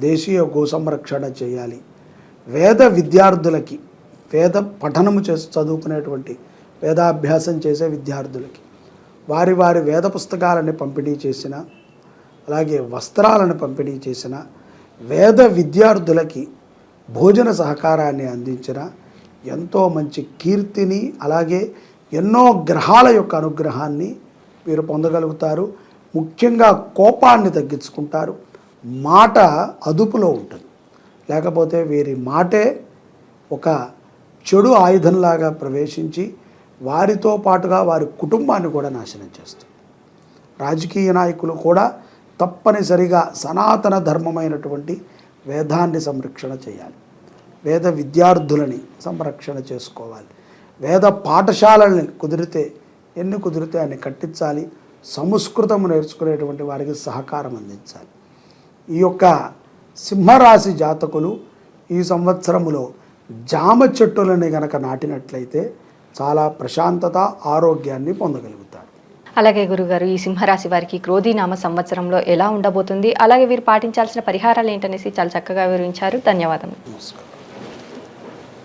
దేశీయ గో సంరక్షణ చేయాలి. వేద విద్యార్థులకి, వేద పఠనము చేసి చదువుకునేటువంటి వేదాభ్యాసం చేసే విద్యార్థులకి వారి వేద పుస్తకాలను పంపిణీ చేసిన, అలాగే వస్త్రాలను పంపిణీ చేసిన, వేద విద్యార్థులకి భోజన సహకారాన్ని అందించిన ఎంతో మంచి కీర్తిని, అలాగే ఎన్నో గ్రహాల యొక్క అనుగ్రహాన్ని వీరు పొందగలుగుతారు. ముఖ్యంగా కోపాన్ని తగ్గించుకుంటారు. మాట అదుపులో ఉంటుంది. లేకపోతే వీరి మాటే ఒక చెడు ఆయుధంలాగా ప్రవేశించి వారితో పాటుగా వారి కుటుంబాన్ని కూడా నాశనం చేస్తుంది. రాజకీయ నాయకులు కూడా తప్పనిసరిగా సనాతన ధర్మమైనటువంటి వేదాన్ని సంరక్షణ చేయాలి. వేద విద్యార్థులని సంరక్షణ చేసుకోవాలి. వేద పాఠశాలల్ని ఎన్ని కుదిరితే అన్ని కట్టించాలి. సంస్కృతము నేర్చుకునేటువంటి వారికి సహకారం అందించాలి. ఈ యొక్క సింహరాశి జాతకులు ఈ సంవత్సరములో జామ చెట్టులని గనక నాటినట్లయితే చాలా ప్రశాంతత, ఆరోగ్యాన్ని పొందగలుగుతారు. అలాగే గురుగారు, ఈ సింహరాశి వారికి క్రోధినామ సంవత్సరంలో ఎలా ఉండబోతుంది, అలాగే వీరు పాటించాల్సిన పరిహారాలు ఏంటనేసి చాలా చక్కగా వివరించారు. ధన్యవాదములు. నమస్కారం.